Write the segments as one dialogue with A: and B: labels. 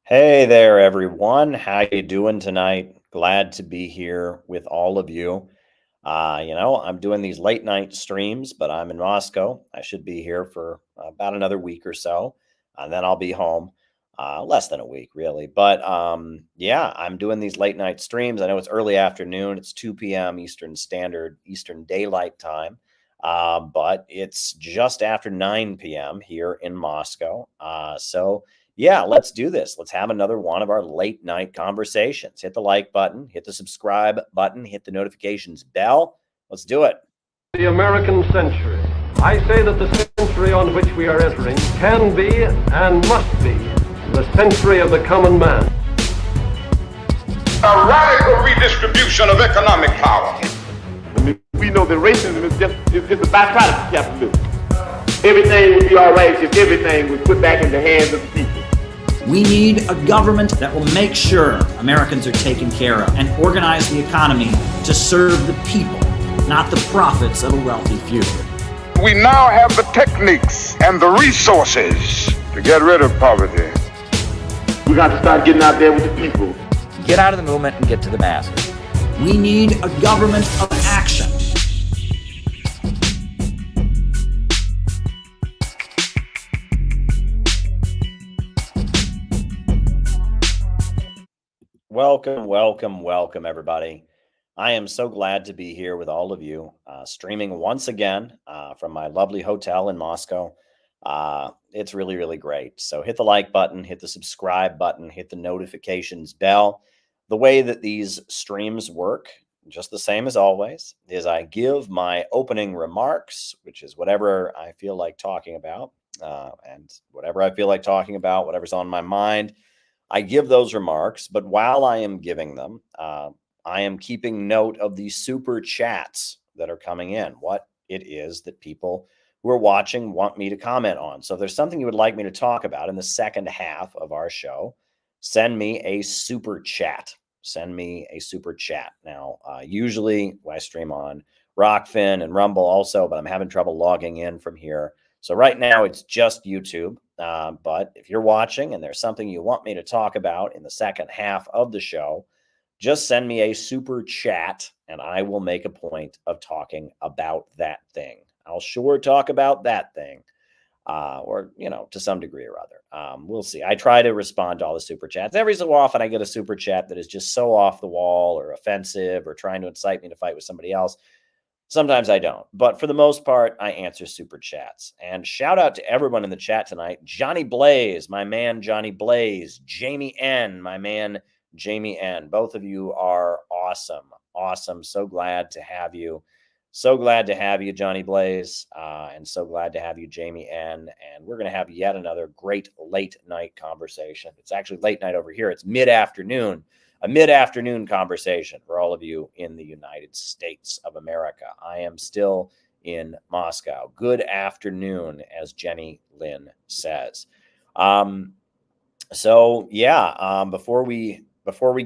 A: Hey there, everyone. How you doing tonight? Glad to be here with all of you. I'm doing these late night streams, but I'm in Moscow. I should be here for about another week or so, and then I'll be home. Less than a week, really. But yeah, I'm doing these late night streams. I know it's early afternoon. It's 2 p.m. Eastern Daylight Time. But it's just after 9 p.m. here in Moscow. So yeah, let's do this. Let's have another one of our late night conversations. Hit the like button, hit the subscribe button, hit the notifications bell. Let's do it.
B: The American century. I say that the century on which we are entering can be and must be the century of the common man.
C: A radical redistribution of economic power.
D: We know that racism is just a byproduct of capitalism. Everything would be all right if everything was put back in the hands of the people.
E: We need a government that will make sure Americans are taken care of and organize the economy to serve the people, not the profits of a wealthy few.
C: We now have the techniques and the resources to get rid of poverty.
D: We got to start getting out there with the people.
F: Get out of the movement and get to the masses.
E: We need a government of action.
A: Welcome, everybody. I am so glad to be here with all of you, streaming once again from my lovely hotel in Moscow. It's really, really great. So hit the like button, hit the subscribe button, hit the notifications bell. The way that these streams work, just the same as always, is I give my opening remarks, which is whatever I feel like talking about, and whatever I feel like talking about, whatever's on my mind. I give those remarks, but while I am giving them, I am keeping note of the super chats that are coming in, what it is that people who are watching want me to comment on. So if there's something you would like me to talk about in the second half of our show, send me a super chat. Send me a super chat. Now, usually I stream on Rockfin and Rumble also, but I'm having trouble logging in from here. So right now it's just YouTube. But if you're watching and there's something you want me to talk about in the second half of the show, just send me a super chat and I will make a point of talking about that thing. I'll sure talk about that thing, or, to some degree or other. We'll see. I try to respond to all the super chats. Every so often I get a super chat that is just so off the wall or offensive or trying to incite me to fight with somebody else. Sometimes I don't, but for the most part, I answer super chats. And shout out to everyone in the chat tonight. Johnny Blaze, my man, Johnny Blaze. Jamie N, my man, Jamie N. Both of you are awesome. Awesome. So glad to have you. So glad to have you, Johnny Blaze. And so glad to have you, Jamie N. And we're going to have yet another great late night conversation. It's actually late night over here. It's mid-afternoon. A mid-afternoon conversation for all of you in the United States of America. I am still in Moscow. Good afternoon, as Jenny Lynn says. Before we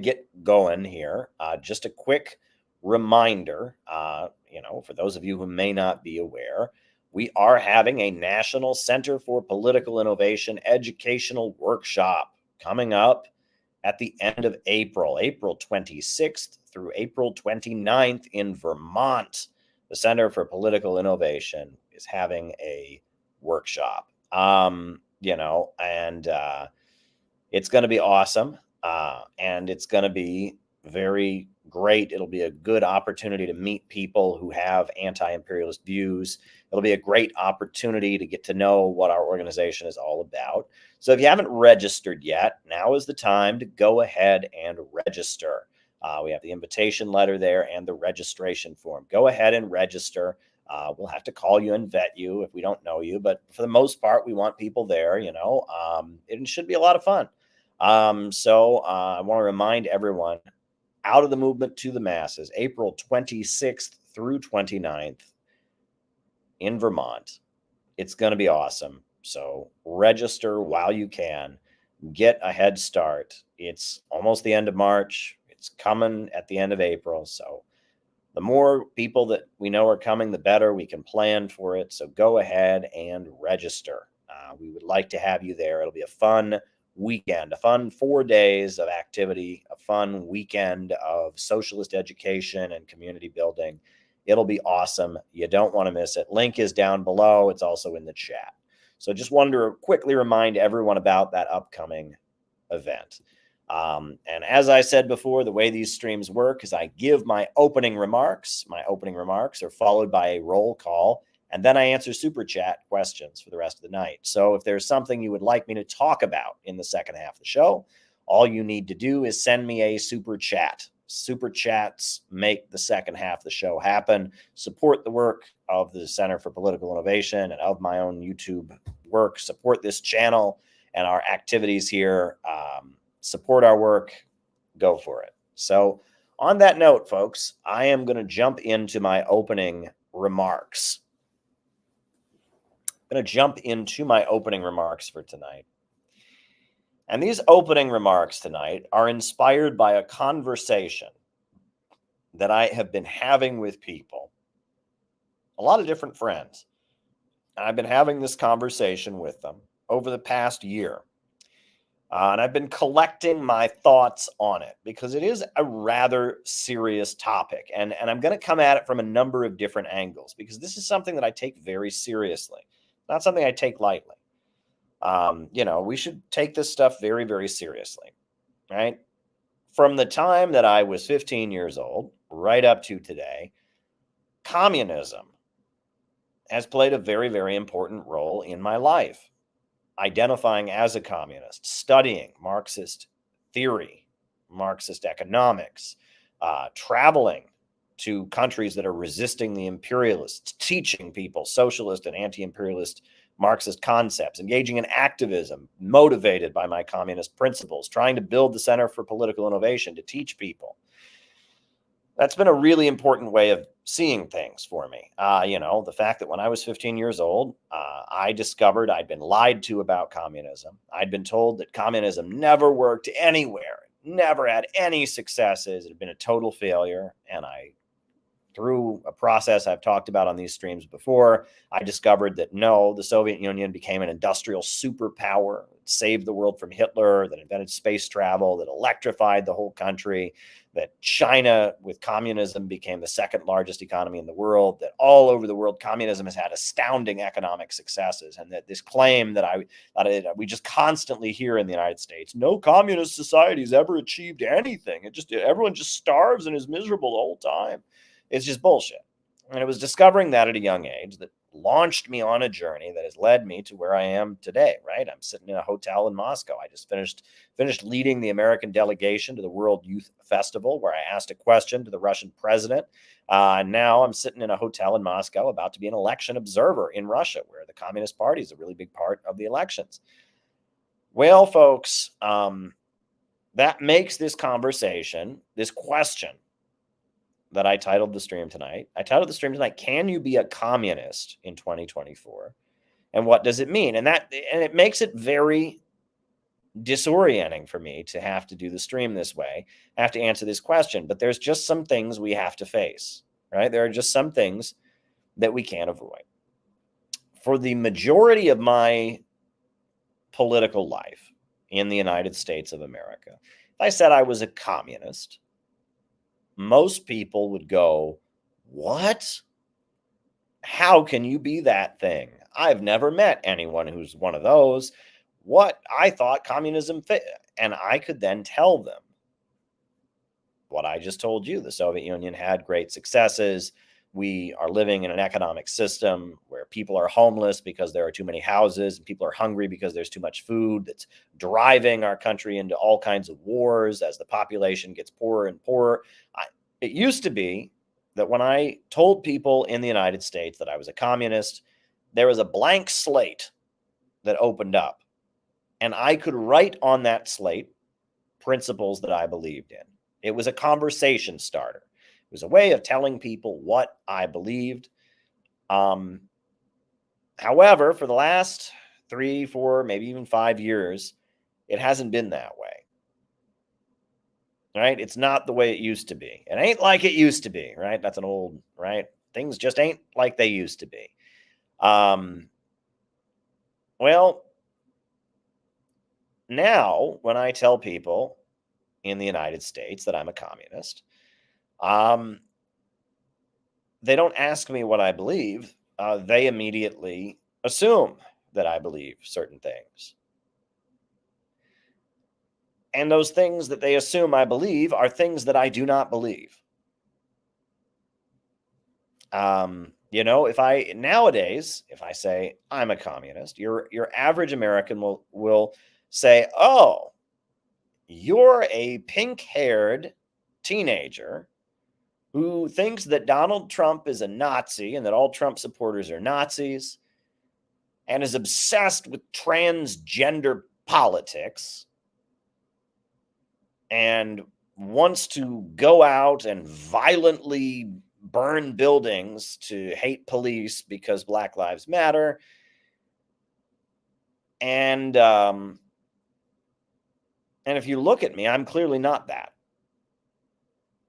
A: get going here, just a quick reminder, for those of you who may not be aware, we are having a National Center for Political Innovation educational workshop coming up at the end of April 26th through April 29th in Vermont. The Center for Political Innovation is having a workshop. It's going to be awesome. And it's going to be very great. It'll be a good opportunity to meet people who have anti-imperialist views. It'll be a great opportunity to get to know what our organization is all about. So if you haven't registered yet, now is the time to go ahead and register. We have the invitation letter there and the registration form. Go ahead and register. We'll have to call you and vet you if we don't know you, but for the most part, we want people there, it should be a lot of fun. I want to remind everyone, out of the movement to the masses, April 26th through 29th in Vermont. It's going to be awesome. So register while you can. Get a head start. It's almost the end of March. It's coming at the end of April. So the more people that we know are coming, the better we can plan for it. So go ahead and register. We would like to have you there. It'll be a fun weekend, a fun 4 days of activity, a fun weekend of socialist education and community building. It'll be awesome. You don't want to miss it. Link is down below. It's also in the chat. So just wanted to quickly remind everyone about that upcoming event. And as I said before, the way these streams work is I give my opening remarks. My opening remarks are followed by a roll call, and then I answer super chat questions for the rest of the night. So if there's something you would like me to talk about in the second half of the show, all you need to do is send me a super chat. Super chats make the second half of the show happen. Support the work of the Center for Political Innovation and of my own YouTube work. Support this channel and our activities here. Support our work. Go for it. So on that note, folks, I am going to jump into my opening remarks. I'm going to jump into my opening remarks for tonight. And these opening remarks tonight are inspired by a conversation that I have been having with people, a lot of different friends. And I've been having this conversation with them over the past year. And I've been collecting my thoughts on it because it is a rather serious topic. And I'm going to come at it from a number of different angles because this is something that I take very seriously, not something I take lightly. We should take this stuff very, very seriously, right? From the time that I was 15 years old right up to today, communism has played a very, very important role in my life. Identifying as a communist, studying Marxist theory, Marxist economics, traveling to countries that are resisting the imperialists, teaching people socialist and anti-imperialist Marxist concepts, engaging in activism, motivated by my communist principles, trying to build the Center for Political Innovation to teach people. That's been a really important way of seeing things for me. The fact that when I was 15 years old, I discovered I'd been lied to about communism. I'd been told that communism never worked anywhere, never had any successes. It had been a total failure. And through a process I've talked about on these streams before, I discovered that no, the Soviet Union became an industrial superpower, saved the world from Hitler, that invented space travel, that electrified the whole country, that China with communism became the second largest economy in the world, that all over the world communism has had astounding economic successes, and that this claim that we just constantly hear in the United States, no communist society has ever achieved anything. Everyone just starves and is miserable the whole time. It's just bullshit. And it was discovering that at a young age that launched me on a journey that has led me to where I am today, right? I'm sitting in a hotel in Moscow. I just finished leading the American delegation to the World Youth Festival, where I asked a question to the Russian president. Now I'm sitting in a hotel in Moscow about to be an election observer in Russia, where the Communist Party is a really big part of the elections. Well, folks, that makes this conversation, this question, that I titled the stream tonight. Can you be a communist in 2024? And what does it mean? And it makes it very disorienting for me to have to do the stream this way. I have to answer this question, but there's just some things we have to face, right? There are just some things that we can't avoid. For the majority of my political life in the United States of America, if I said I was a communist, most people would go, what? How can you be that thing? I've never met anyone who's one of those. What? I thought communism fit. And I could then tell them what I just told you. The Soviet Union had great successes. We are living in an economic system where people are homeless because there are too many houses, and people are hungry because there's too much food. That's driving our country into all kinds of wars as the population gets poorer and poorer. It used to be that when I told people in the United States that I was a communist, there was a blank slate that opened up, and I could write on that slate principles that I believed in. It was a conversation starter. It was a way of telling people what I believed. However, for the last 3, 4, maybe even 5 years, it hasn't been that way. Right? It's not the way it used to be. It ain't like it used to be, right? That's an old, right? Things just ain't like they used to be. Well, now when I tell people in the United States that I'm a communist, they don't ask me what I believe. They immediately assume that I believe certain things. And those things that they assume I believe are things that I do not believe. If I say I'm a communist, your average American will say, "Oh, you're a pink-haired teenager who thinks that Donald Trump is a Nazi and that all Trump supporters are Nazis and is obsessed with transgender politics and wants to go out and violently burn buildings to hate police because Black Lives Matter." And if you look at me, I'm clearly not that.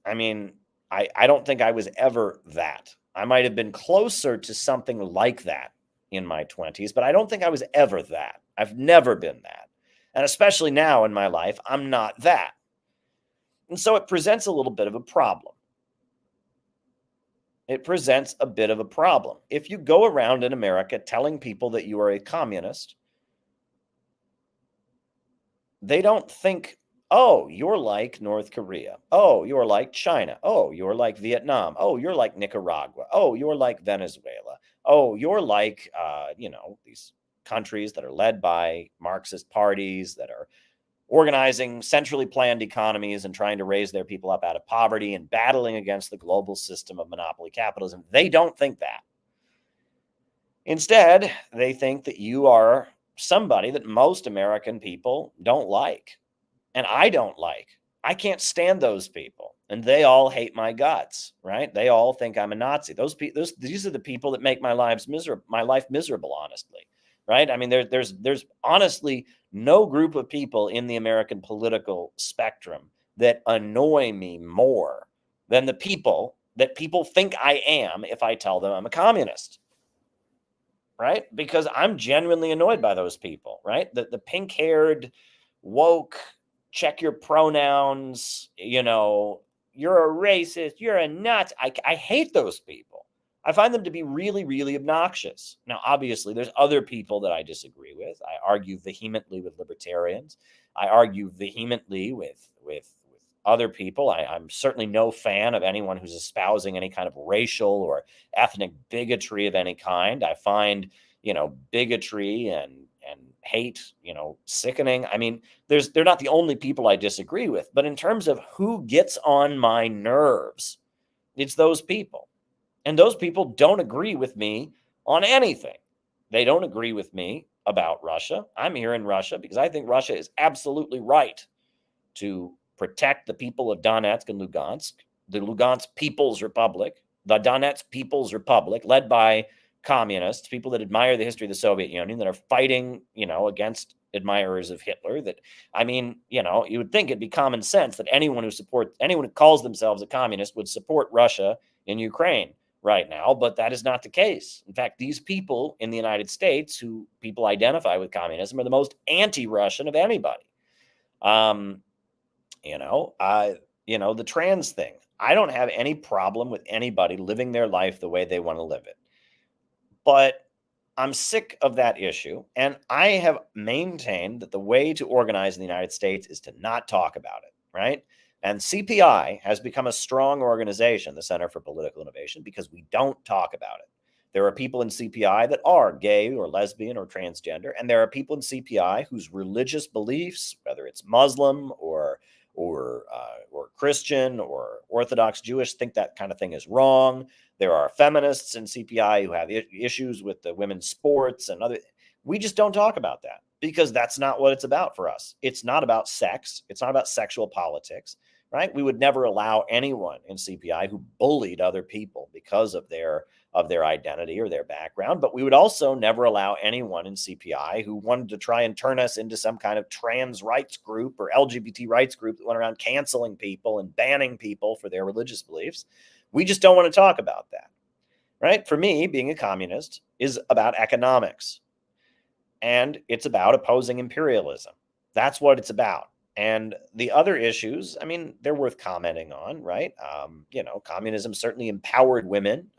A: I mean, I don't think I was ever that. I might have been closer to something like that in my 20s, but I don't think I was ever that. I've never been that. And especially now in my life, I'm not that. And so it presents a little bit of a problem. It presents a bit of a problem. If you go around in America telling people that you are a communist, they don't think, "Oh, you're like North Korea. Oh, you're like China. Oh, you're like Vietnam. Oh, you're like Nicaragua. Oh, you're like Venezuela. Oh, you're like, these countries that are led by Marxist parties that are organizing centrally planned economies and trying to raise their people up out of poverty and battling against the global system of monopoly capitalism." They don't think that. Instead, they think that you are somebody that most American people don't like. And I don't like. I can't stand those people. And they all hate my guts, right? They all think I'm a Nazi. These are the people that make my life miserable, honestly. Right? I mean, there's honestly no group of people in the American political spectrum that annoy me more than the people that people think I am if I tell them I'm a communist. Right? Because I'm genuinely annoyed by those people, right? The pink-haired, woke, check your pronouns, you're a racist, you're a nut. I hate those people. I find them to be really, really obnoxious. Now, obviously, there's other people that I disagree with. I argue vehemently with libertarians. I argue vehemently with other people. I'm certainly no fan of anyone who's espousing any kind of racial or ethnic bigotry of any kind. I find, bigotry and hate, sickening. I mean, they're not the only people I disagree with, but in terms of who gets on my nerves, it's those people. And those people don't agree with me on anything. They don't agree with me about Russia. I'm here in Russia because I think Russia is absolutely right to protect the people of Donetsk and Lugansk, the Lugansk People's Republic, the Donetsk People's Republic, led by communists, people that admire the history of the Soviet Union, that are fighting, against admirers of Hitler. That, I mean, you would think it'd be common sense that anyone who calls themselves a communist would support Russia in Ukraine right now, but that is not the case. In fact, these people in the United States who people identify with communism are the most anti-Russian of anybody. The trans thing. I don't have any problem with anybody living their life the way they want to live it. But I'm sick of that issue. And I have maintained that the way to organize in the United States is to not talk about it, right? And CPI has become a strong organization, the Center for Political Innovation, because we don't talk about it. There are people in CPI that are gay or lesbian or transgender, and there are people in CPI whose religious beliefs, whether it's Muslim or Christian or Orthodox Jewish, think that kind of thing is wrong. There are feminists in CPI who have issues with the women's sports and other. We just don't talk about that because that's not what it's about for us. It's not about sex. It's not about sexual politics, right? We would never allow anyone in CPI who bullied other people because of their identity or their background. But we would also never allow anyone in CPI who wanted to try and turn us into some kind of trans rights group or LGBT rights group that went around canceling people and banning people for their religious beliefs. We just don't want to talk about that, right? For me, being a communist is about economics, and it's about opposing imperialism. That's what it's about. And the other issues, I mean, they're worth commenting on, right? Communism certainly empowered women,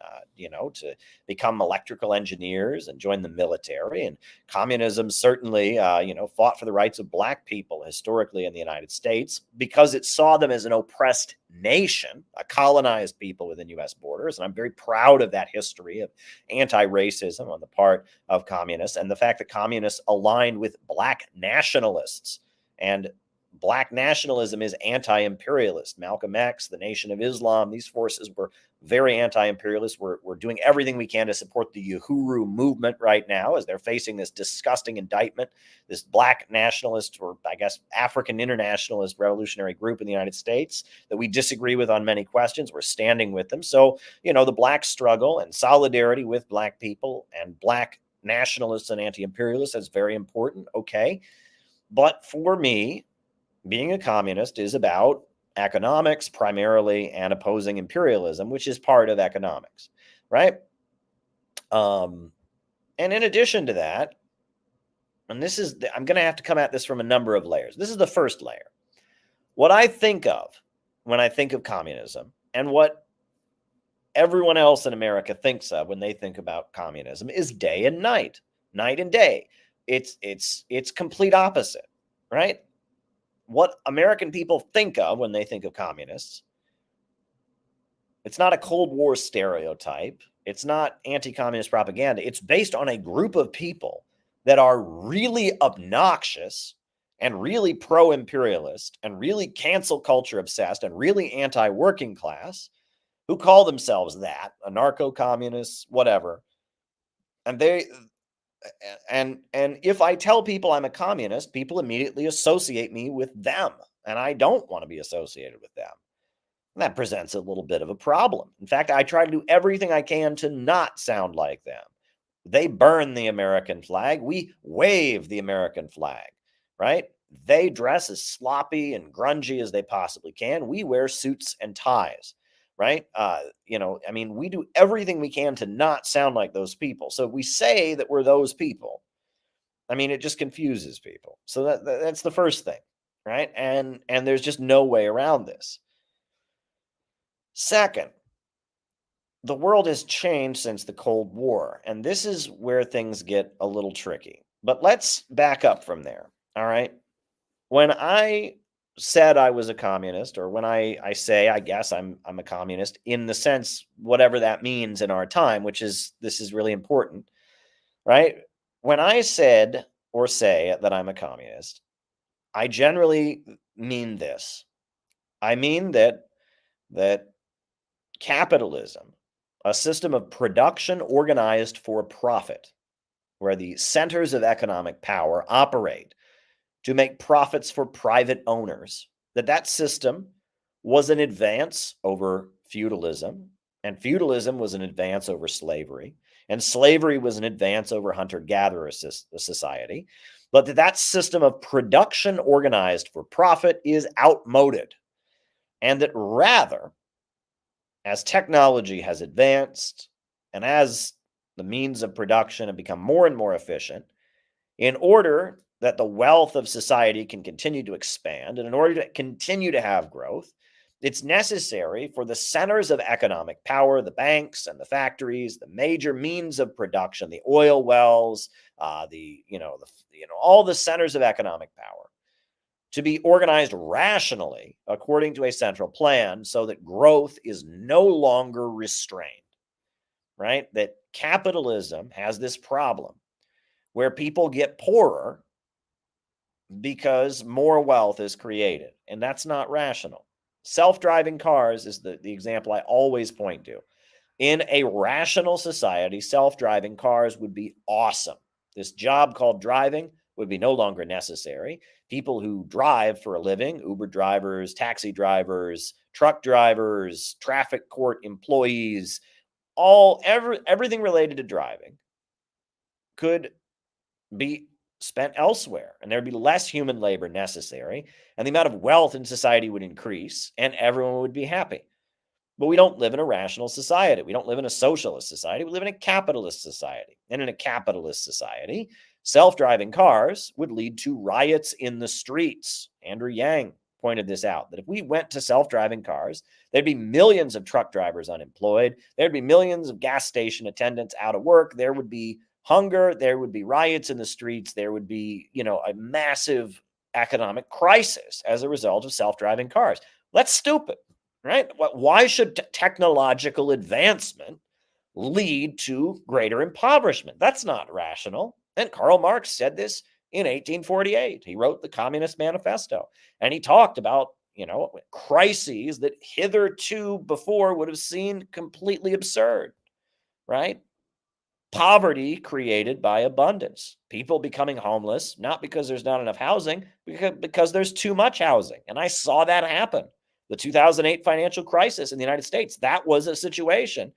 A: to become electrical engineers and join the military. And communism certainly, fought for the rights of Black people historically in the United States because it saw them as an oppressed nation, a colonized people within U.S. borders. And I'm very proud of that history of anti-racism on the part of communists and the fact that communists aligned with Black nationalists. And Black nationalism is anti-imperialist. Malcolm X, the Nation of Islam, these forces were very anti-imperialist. We're doing everything we can to support the Uhuru movement right now as they're facing this disgusting indictment, this Black nationalist, or I guess African internationalist revolutionary group in the United States that we disagree with on many questions. We're standing with them. So, the Black struggle and solidarity with Black people and Black nationalists and anti-imperialists is very important. Okay. But for me, being a communist is about economics primarily and opposing imperialism, which is part of economics, right? And in addition to that, and I'm going to have to come at this from a number of layers. This is the first layer. What I think of when I think of communism and what everyone else in America thinks of when they think about communism is day and night and day. It's complete opposite, right? What American people think of when they think of communists, it's not a Cold War stereotype. It's not anti-communist propaganda. It's based on a group of people that are really obnoxious and really pro-imperialist and really cancel culture obsessed and really anti-working class who call themselves that, anarcho-communists, whatever. And if I tell people I'm a communist, people immediately associate me with them, and I don't want to be associated with them. And that presents a little bit of a problem. In fact, I try to do everything I can to not sound like them. They burn the American flag. We wave the American flag, right? They dress as sloppy and grungy as they possibly can. We wear suits and ties, right? We do everything we can to not sound like those people. So if we say that we're those people, it just confuses people. So that's the first thing, right? And there's just no way around this. Second, the world has changed since the Cold War, and this is where things get a little tricky. But let's back up from there, all right? When I said I was a communist, or when I say I guess I'm a communist in the sense whatever that means in our time, this is really important, right? When I said or say that I'm a communist, I generally mean this. I mean that capitalism, a system of production organized for profit, where the centers of economic power operate to make profits for private owners, that system was an advance over feudalism, and feudalism was an advance over slavery, and slavery was an advance over hunter-gatherer society, but that system of production organized for profit is outmoded, and that rather, as technology has advanced and as the means of production have become more and more efficient, in order that the wealth of society can continue to expand, and in order to continue to have growth, it's necessary for the centers of economic power, the banks and the factories, the major means of production, the oil wells, all the centers of economic power, to be organized rationally according to a central plan so that growth is no longer restrained, right? That capitalism has this problem where people get poorer because more wealth is created, and that's not rational. Self-driving cars is the example I always point to. In a rational society, self-driving cars would be awesome. This job called driving would be no longer necessary. People who drive for a living, Uber drivers, taxi drivers, truck drivers, traffic court employees, everything related to driving could be spent elsewhere, and there'd be less human labor necessary, and the amount of wealth in society would increase, and everyone would be happy. But we don't live in a rational society. We don't live in a socialist society. We live in a capitalist society. And in a capitalist society, Self-driving cars would lead to riots in the streets. Andrew Yang pointed this out, that if we went to self-driving cars, there'd be millions of truck drivers unemployed. There'd be millions of gas station attendants out of work. There would be hunger. There would be riots in the streets. There would be, a massive economic crisis as a result of self-driving cars. That's stupid, right? Why should technological advancement lead to greater impoverishment? That's not rational. And Karl Marx said this in 1848. He wrote the Communist Manifesto, and he talked about, crises that hitherto before would have seemed completely absurd, right? Poverty created by abundance, people becoming homeless, not because there's not enough housing, because there's too much housing. And I saw that happen. The 2008 financial crisis in the United States, that was a situation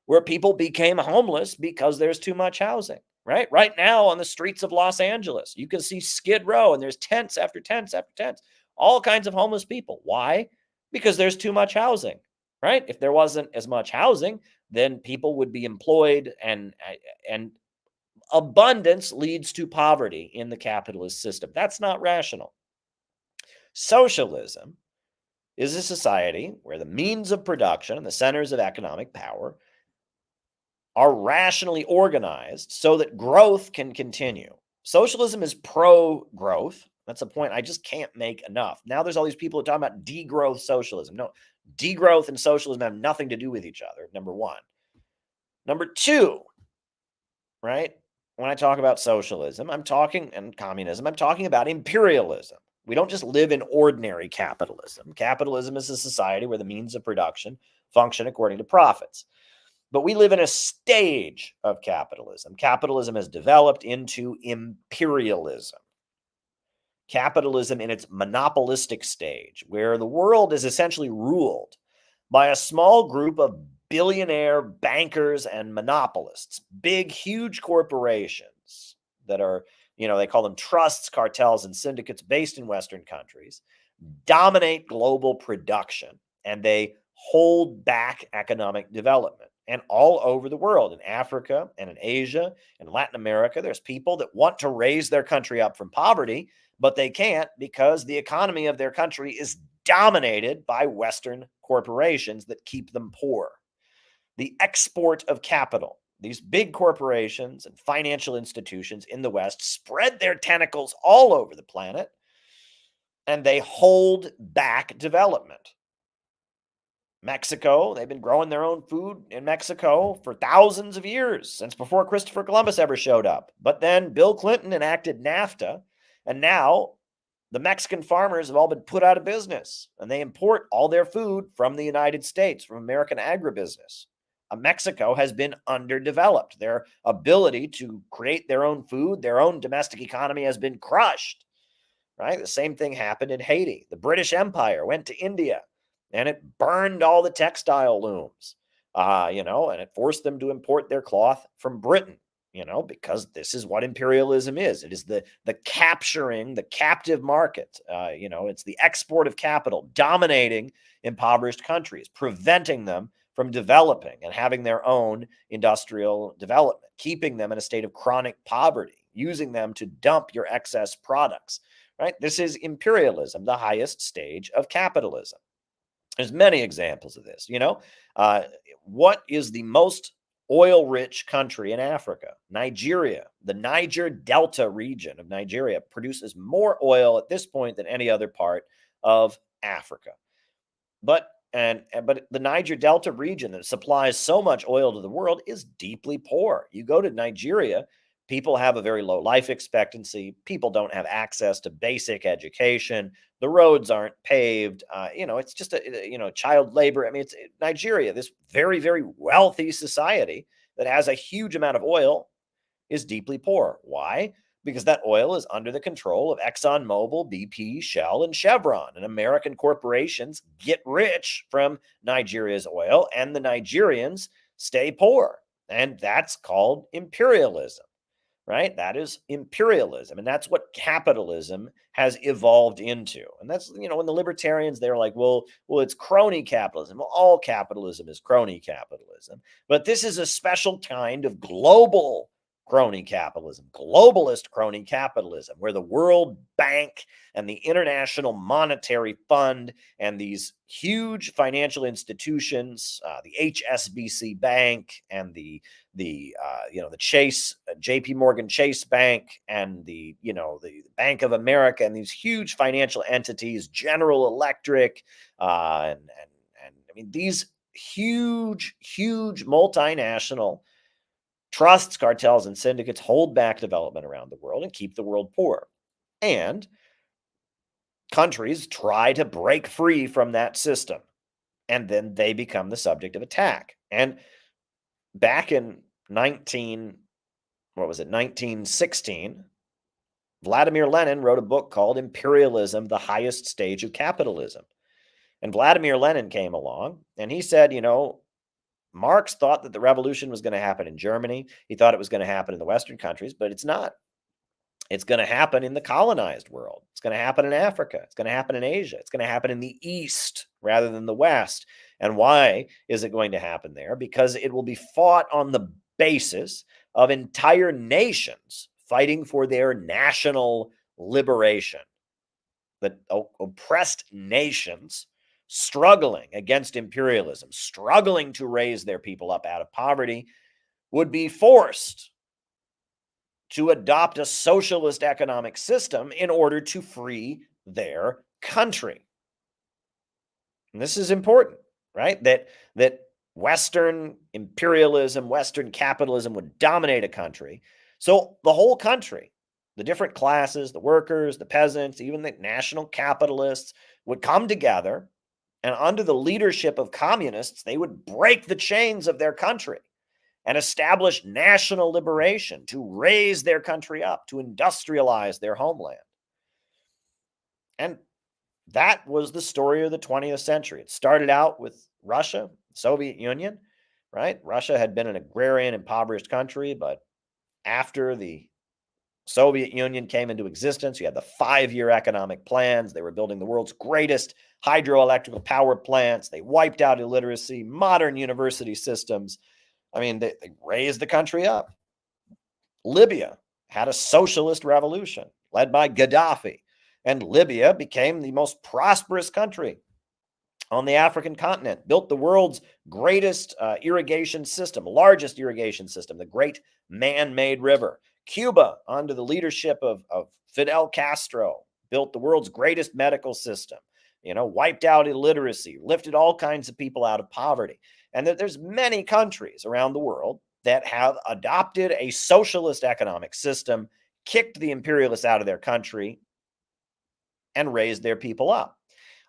A: where people became homeless because there's too much housing, right? Right now on the streets of Los Angeles, you can see Skid Row, and there's tents after tents after tents, all kinds of homeless people. Why? Because there's too much housing, right? If there wasn't as much housing, then people would be employed, and abundance leads to poverty in the capitalist system. That's not rational. Socialism is a society where the means of production and the centers of economic power are rationally organized so that growth can continue. Socialism is pro-growth. That's a point I just can't make enough. Now there's all these people talking about degrowth socialism. No, degrowth and socialism have nothing to do with each other, number one. Number two, right? When I talk about socialism, and communism, I'm talking about imperialism. We don't just live in ordinary capitalism. Capitalism is a society where the means of production function according to profits. But we live in a stage of capitalism. Capitalism has developed into imperialism. Capitalism in its monopolistic stage, where the world is essentially ruled by a small group of billionaire bankers and monopolists, big, huge corporations that are, they call them trusts, cartels, and syndicates based in Western countries, dominate global production, and they hold back economic development. And all over the world, in Africa and in Asia and Latin America, there's people that want to raise their country up from poverty, but they can't because the economy of their country is dominated by Western corporations that keep them poor. The export of capital. These big corporations and financial institutions in the West spread their tentacles all over the planet, and they hold back development. Mexico, they've been growing their own food in Mexico for thousands of years, since before Christopher Columbus ever showed up. But then Bill Clinton enacted NAFTA, and now the Mexican farmers have all been put out of business, and they import all their food from the United States, from American agribusiness. Mexico has been underdeveloped. Their ability to create their own food, their own domestic economy has been crushed, right? The same thing happened in Haiti. The British Empire went to India, and it burned all the textile looms, and it forced them to import their cloth from Britain, because this is what imperialism is. It is the capturing the captive market. It's the export of capital, dominating impoverished countries, preventing them from developing and having their own industrial development, keeping them in a state of chronic poverty, using them to dump your excess products, right? This is imperialism, the highest stage of capitalism. There's many examples of this. What is the most oil-rich country in Africa? Nigeria. The Niger Delta region of Nigeria produces more oil at this point than any other part of Africa. But the Niger Delta region that supplies so much oil to the world is deeply poor. You go to Nigeria, people have a very low life expectancy. People don't have access to basic education. The roads aren't paved. It's just child labor. I mean, it's Nigeria, this very, very wealthy society that has a huge amount of oil, is deeply poor. Why? Because that oil is under the control of ExxonMobil, BP, Shell, and Chevron. And American corporations get rich from Nigeria's oil, and the Nigerians stay poor. And that's called imperialism, right? That is imperialism. And that's what capitalism has evolved into. And that's, when the libertarians, they're like, well, it's crony capitalism. Well, all capitalism is crony capitalism. But this is a special kind of global crony capitalism, globalist crony capitalism, where the World Bank and the International Monetary Fund and these huge financial institutions, the HSBC Bank and the Chase, J.P. Morgan Chase Bank and the Bank of America and these huge financial entities, General Electric, and I mean these huge multinational trusts, cartels, and syndicates hold back development around the world and keep the world poor. And countries try to break free from that system, and then they become the subject of attack. And back in 1916, Vladimir Lenin wrote a book called Imperialism, the Highest Stage of Capitalism. And Vladimir Lenin came along and he said, Marx thought that the revolution was going to happen in Germany. He thought it was going to happen in the Western countries, but it's not. It's going to happen in the colonized world. It's going to happen in Africa. It's going to happen in Asia. It's going to happen in the East rather than the West. And why is it going to happen there? Because it will be fought on the basis of entire nations fighting for their national liberation. The oppressed nations struggling against imperialism, struggling to raise their people up out of poverty, would be forced to adopt a socialist economic system in order to free their country. And this is important, right? That Western imperialism, Western capitalism would dominate a country. So the whole country, the different classes, the workers, the peasants, even the national capitalists would come together, and under the leadership of communists, they would break the chains of their country and establish national liberation to raise their country up, to industrialize their homeland. And that was the story of the 20th century. It started out with Russia, Soviet Union, right? Russia had been an agrarian, impoverished country, but after the Soviet Union came into existence, you had the 5-year economic plans. They were building the world's greatest hydroelectric power plants. They wiped out illiteracy, modern university systems. I mean, they raised the country up. Libya had a socialist revolution led by Gaddafi, and Libya became the most prosperous country on the African continent, built the world's greatest irrigation system, largest irrigation system, the Great Man-Made River. Cuba, under the leadership of Fidel Castro, built the world's greatest medical system, wiped out illiteracy, lifted all kinds of people out of poverty. And there's many countries around the world that have adopted a socialist economic system, kicked the imperialists out of their country, and raised their people up.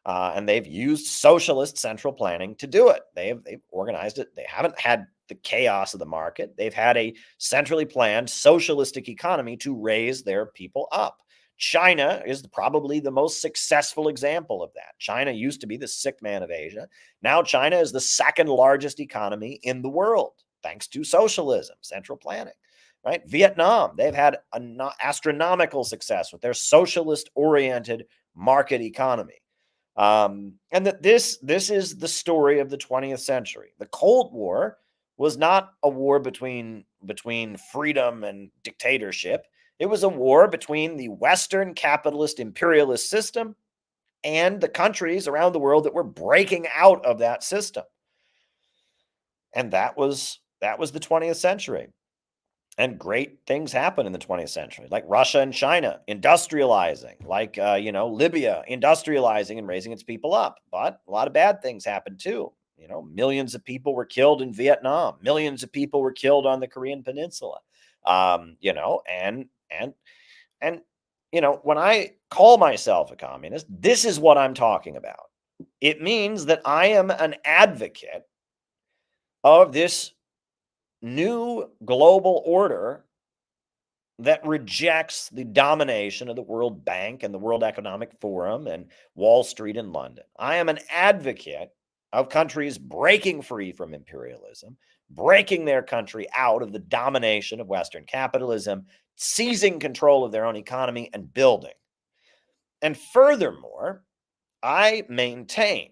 A: And they've used socialist central planning to do it. They've organized it. They haven't had the chaos of the market. They've had a centrally planned socialistic economy to raise their people up. China is probably the most successful example of that. China used to be the sick man of Asia. Now China is the second largest economy in the world, thanks to socialism, central planning. Right? Vietnam, they've had an astronomical success with their socialist-oriented market economy. And that this is the story of the 20th century. The Cold War was not a war between freedom and dictatorship. It was a war between the Western capitalist imperialist system and the countries around the world that were breaking out of that system. And that was the 20th century. And great things happen in the 20th century, like Russia and China industrializing, like, Libya industrializing and raising its people up. But a lot of bad things happened too. Millions of people were killed in Vietnam. Millions of people were killed on the Korean Peninsula. And when I call myself a communist, this is what I'm talking about. It means that I am an advocate of this new global order that rejects the domination of the World Bank and the World Economic Forum and Wall Street and London. I am an advocate of countries breaking free from imperialism, breaking their country out of the domination of Western capitalism, seizing control of their own economy and building. And furthermore, I maintain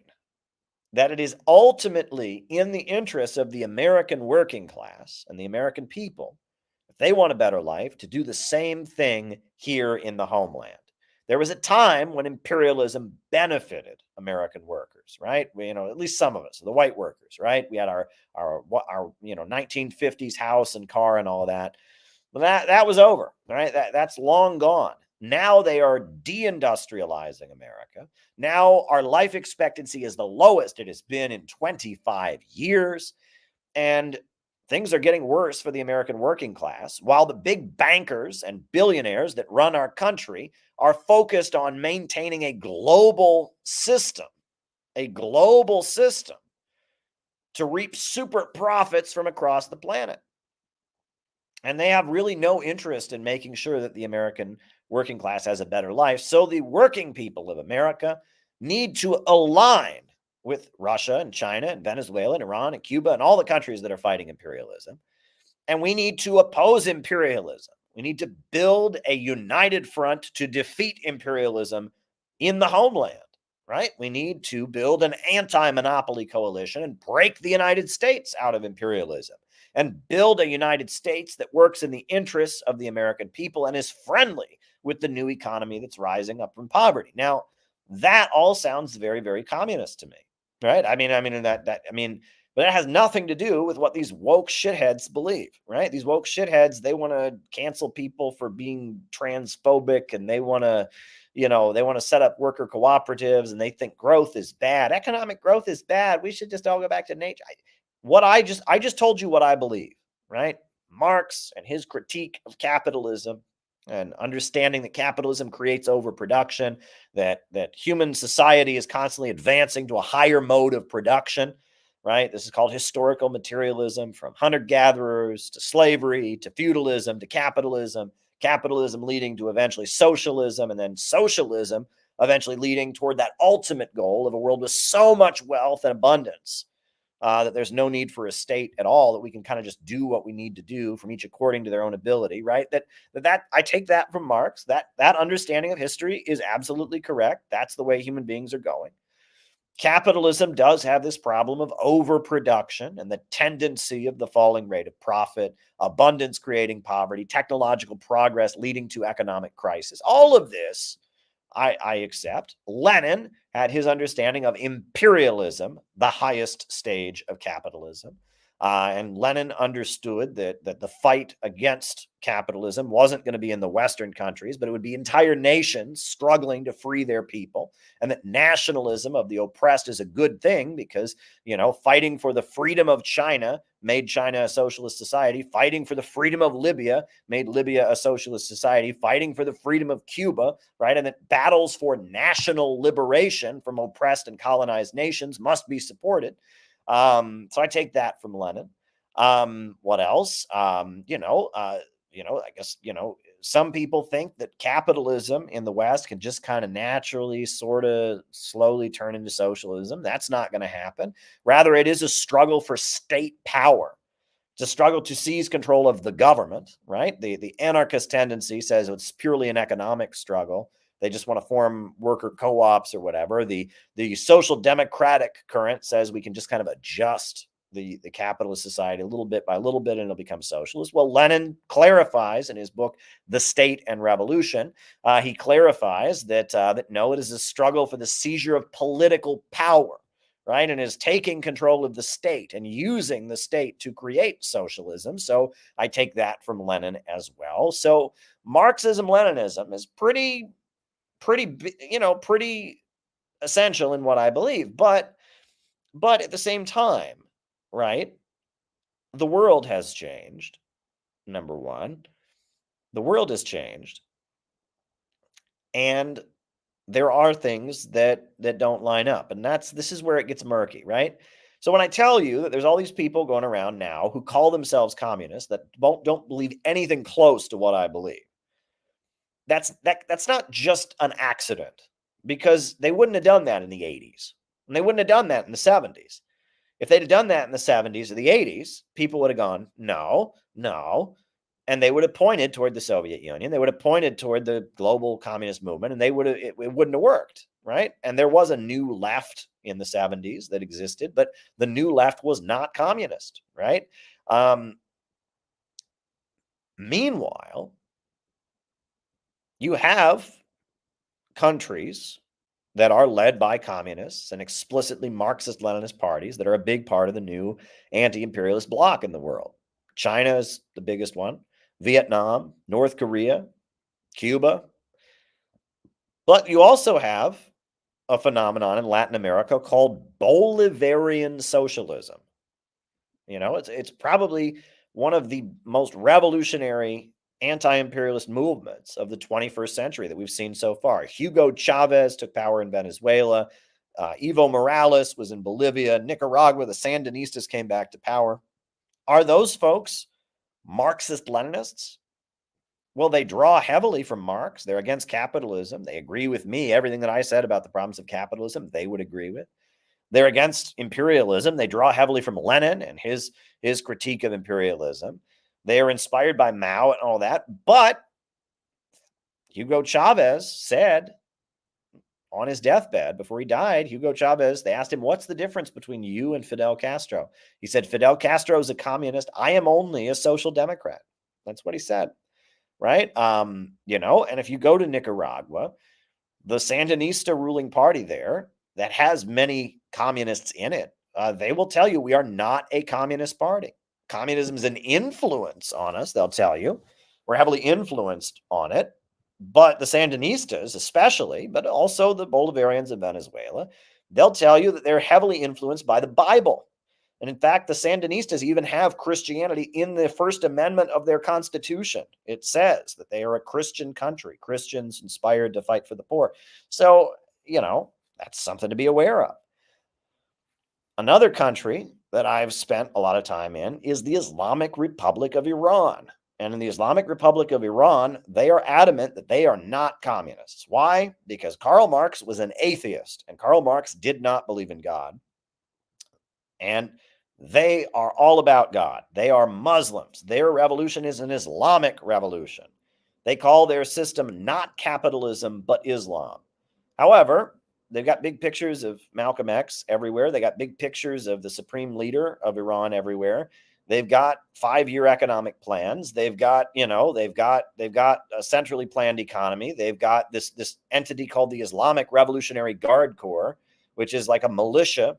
A: that it is ultimately in the interests of the American working class and the American people if they want a better life, to do the same thing here in the homeland. There was a time when imperialism benefited American workers, right? At least some of us, the white workers, right? We had our 1950s house and car and all that. But that was over, right? That's long gone. Now they are deindustrializing America. Now our life expectancy is the lowest it has been in 25 years. And things are getting worse for the American working class, while the big bankers and billionaires that run our country are focused on maintaining a global system to reap super profits from across the planet. And they have really no interest in making sure that the American working class has a better life. So the working people of America need to align with Russia and China and Venezuela and Iran and Cuba and all the countries that are fighting imperialism. And we need to oppose imperialism. We need to build a united front to defeat imperialism in the homeland, right? We need to build an anti-monopoly coalition and break the United States out of imperialism and build a United States that works in the interests of the American people and is friendly with the new economy that's rising up from poverty. Now, that all sounds very, very communist to me, right? But it has nothing to do with what these woke shitheads believe, right? These woke shitheads, they want to cancel people for being transphobic, and they want to set up worker cooperatives, and they think growth is bad. Economic growth is bad. We should just all go back to nature. I just told you what I believe, right? Marx and his critique of capitalism and understanding that capitalism creates overproduction, that human society is constantly advancing to a higher mode of production, right? This is called historical materialism, from hunter-gatherers to slavery to feudalism to capitalism leading to eventually socialism, and then socialism eventually leading toward that ultimate goal of a world with so much wealth and abundance that there's no need for a state at all, that we can kind of just do what we need to do from each according to their own ability, right? That I take that from Marx. That understanding of history is absolutely correct. That's the way human beings are going. Capitalism does have this problem of overproduction and the tendency of the falling rate of profit, abundance creating poverty, technological progress leading to economic crisis. All of this I accept. Lenin had his understanding of imperialism, the highest stage of capitalism. And Lenin understood that the fight against capitalism wasn't going to be in the Western countries, but it would be entire nations struggling to free their people, and that nationalism of the oppressed is a good thing because, fighting for the freedom of China made China a socialist society. Fighting for the freedom of Libya made Libya a socialist society. Fighting for the freedom of Cuba, right? And that battles for national liberation from oppressed and colonized nations must be supported. So I take that from Lenin. What else? I guess, some people think that capitalism in the West can just kind of naturally, sort of slowly turn into socialism. That's not going to happen. Rather, it is a struggle for state power. It's a struggle to seize control of the government, right? The anarchist tendency says it's purely an economic struggle. They just want to form worker co-ops or whatever. The social democratic current says we can just kind of adjust the capitalist society a little bit by little bit and it'll become socialist. Well, Lenin clarifies in his book, The State and Revolution, he clarifies that no, it is a struggle for the seizure of political power, right? And is taking control of the state and using the state to create socialism. So I take that from Lenin as well. So Marxism, Leninism is pretty essential in what I believe. But at the same time, right, the world has changed. Number one, the world has changed, and there are things that don't line up, and this is where it gets murky, right? So when I tell you that there's all these people going around now who call themselves communists that don't believe anything close to what I believe, that's not just an accident, because they wouldn't have done that in the 80s, and they wouldn't have done that in the 70s. If they'd have done that in the 70s or the 80s, people would have gone, no, and they would have pointed toward the Soviet Union. They would have pointed toward the global communist movement, and it wouldn't have worked, right? And there was a new left in the 70s that existed, but the new left was not communist, right? Meanwhile, you have countries that are led by communists and explicitly Marxist-Leninist parties that are a big part of the new anti-imperialist bloc in the world. China is the biggest one, Vietnam, North Korea, Cuba. But you also have a phenomenon in Latin America called Bolivarian socialism. It's probably one of the most revolutionary anti-imperialist movements of the 21st century that we've seen so far. Hugo Chavez took power in Venezuela. Evo Morales was in Bolivia. Nicaragua, the Sandinistas came back to power. Are those folks Marxist-Leninists? Well, they draw heavily from Marx. They're against capitalism. They agree with me. Everything that I said about the problems of capitalism, they would agree with. They're against imperialism. They draw heavily from Lenin and his critique of imperialism. They are inspired by Mao and all that. But Hugo Chavez said on his deathbed before he died, Hugo Chavez, they asked him, what's the difference between you and Fidel Castro? He said, Fidel Castro is a communist. I am only a social democrat. That's what he said. Right. And if you go to Nicaragua, the Sandinista ruling party there that has many communists in it, they will tell you we are not a communist party. Communism is an influence on us, they'll tell you. We're heavily influenced on it. But the Sandinistas, especially, but also the Bolivarians of Venezuela, they'll tell you that they're heavily influenced by the Bible. And in fact, the Sandinistas even have Christianity in the First Amendment of their constitution. It says that they are a Christian country, Christians inspired to fight for the poor. So, that's something to be aware of. Another country that I've spent a lot of time in is the Islamic Republic of Iran. And in the Islamic Republic of Iran, they are adamant that they are not communists. Why? Because Karl Marx was an atheist, and Karl Marx did not believe in God. And they are all about God. They are Muslims. Their revolution is an Islamic revolution. They call their system not capitalism, but Islam. However, they've got big pictures of Malcolm X everywhere. They got big pictures of the supreme leader of Iran everywhere. They've got 5-year economic plans. They've got a centrally planned economy. They've got this entity called the Islamic Revolutionary Guard Corps, which is like a militia,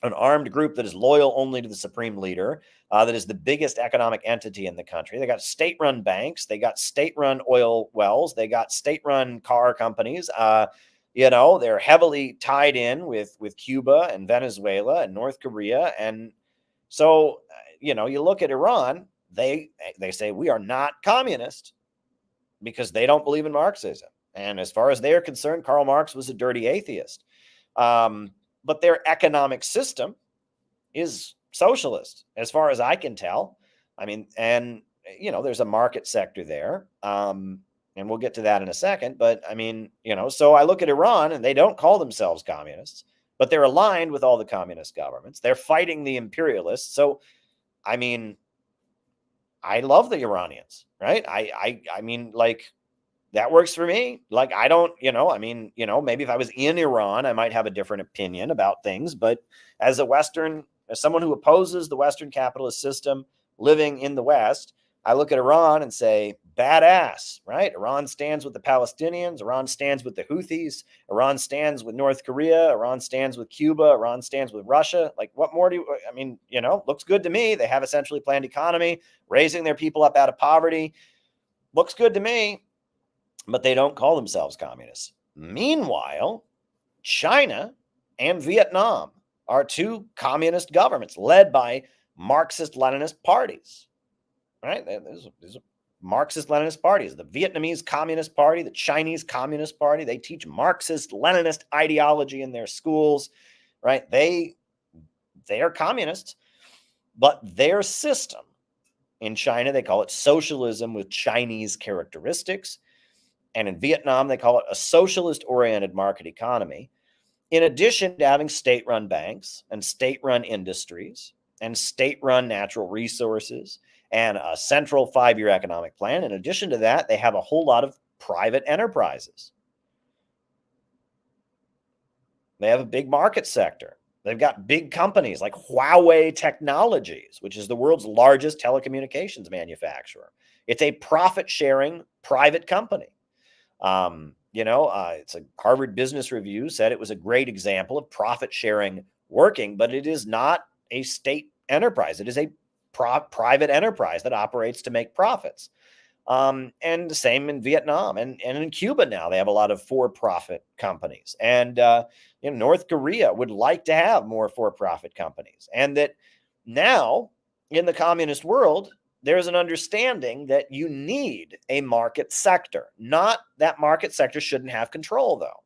A: an armed group that is loyal only to the supreme leader, that is the biggest economic entity in the country. They got state-run banks. They got state-run oil wells. They got state-run car companies. They're heavily tied in with Cuba and Venezuela and North Korea. And so, you look at Iran, they say we are not communist because they don't believe in Marxism. And as far as they're concerned, Karl Marx was a dirty atheist. But their economic system is socialist, as far as I can tell. I mean, and, there's a market sector there. And we'll get to that in a second. But I mean, so I look at Iran and they don't call themselves communists, but they're aligned with all the communist governments. They're fighting the imperialists. So, I mean, I love the Iranians, right? I mean, like, that works for me. Like, I don't, maybe if I was in Iran, I might have a different opinion about things. But as someone who opposes the Western capitalist system living in the West, I look at Iran and say, badass, right? Iran stands with the Palestinians. Iran stands with the Houthis. Iran stands with North Korea. Iran stands with Cuba. Iran stands with Russia. Like, what more looks good to me. They have a centrally planned economy, raising their people up out of poverty. Looks good to me. But they don't call themselves communists. Meanwhile, China and Vietnam are two communist governments led by Marxist-Leninist parties, right? These are Marxist-Leninist parties. The Vietnamese Communist Party, the Chinese Communist Party, they teach Marxist-Leninist ideology in their schools, right? They are communists, but their system in China, they call it socialism with Chinese characteristics. And in Vietnam, they call it a socialist-oriented market economy, in addition to having state-run banks and state-run industries and state-run natural resources and a central 5-year economic plan. In addition to that, they have a whole lot of private enterprises. They have a big market sector. They've got big companies like Huawei Technologies, which is the world's largest telecommunications manufacturer. It's a profit-sharing private company. It's a Harvard Business Review said it was a great example of profit sharing working, but it is not a state enterprise. It is a private enterprise that operates to make profits. And the same in Vietnam and in Cuba now. They have a lot of for-profit companies. And North Korea would like to have more for-profit companies. And that now in the communist world, there's an understanding that you need a market sector. Not that market sector shouldn't have control, though,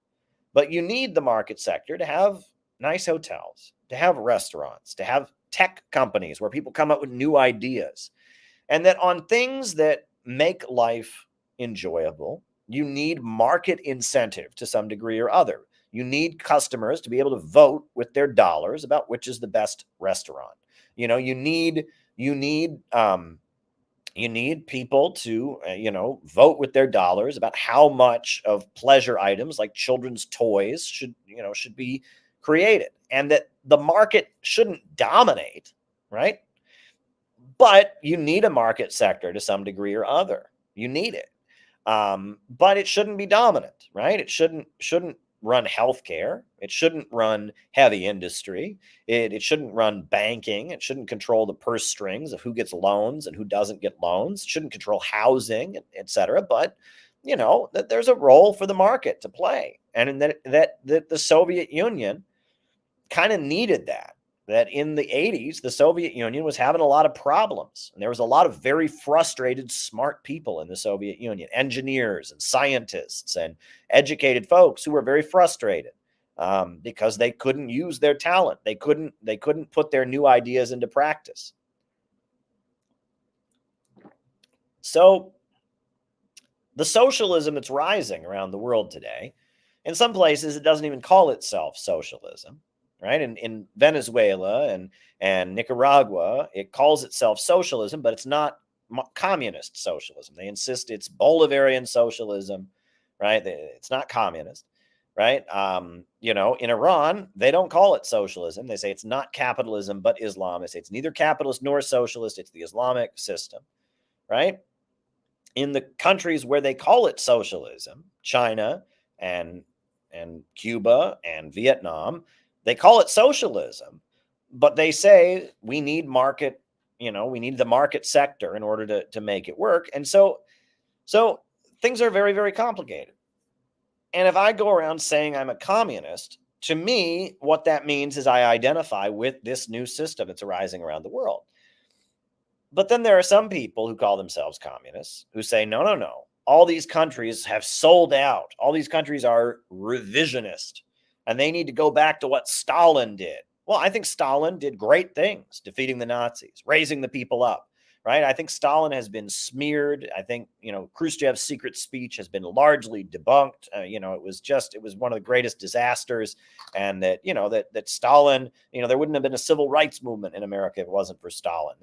A: but you need the market sector to have nice hotels, to have restaurants, to have tech companies where people come up with new ideas. And that on things that make life enjoyable, you need market incentive to some degree or other. You need customers to be able to vote with their dollars about which is the best restaurant. You need people to vote with their dollars about how much of pleasure items like children's toys should be created, and that the market shouldn't dominate, right? But you need a market sector to some degree or other. You need it, but it shouldn't be dominant, right? It shouldn't run healthcare. It shouldn't run heavy industry. It shouldn't run banking. It shouldn't control the purse strings of who gets loans and who doesn't get loans. It shouldn't control housing, et cetera. But that there's a role for the market to play, and that the Soviet Union kind of needed that. That in the 80s, the Soviet Union was having a lot of problems. And there was a lot of very frustrated, smart people in the Soviet Union, engineers and scientists and educated folks who were very frustrated because they couldn't use their talent. They couldn't put their new ideas into practice. So the socialism that's rising around the world today, in some places, it doesn't even call itself socialism. Right? In Venezuela and Nicaragua, it calls itself socialism, but it's not communist socialism. They insist it's Bolivarian socialism, right? It's not communist, right? In Iran, they don't call it socialism. They say it's not capitalism, but Islam. They say it's neither capitalist nor socialist. It's the Islamic system, right? In the countries where they call it socialism, China and Cuba and Vietnam, they call it socialism, but they say we need market, we need the market sector in order to make it work. And so things are very, very complicated. And if I go around saying I'm a communist, to me, what that means is I identify with this new system that's arising around the world. But then there are some people who call themselves communists who say, no. All these countries have sold out. All these countries are revisionist. And they need to go back to what Stalin did. Well, I think Stalin did great things, defeating the Nazis, raising the people up, right? I think Stalin has been smeared. I think, Khrushchev's secret speech has been largely debunked. It was one of the greatest disasters. And that Stalin, there wouldn't have been a civil rights movement in America if it wasn't for Stalin.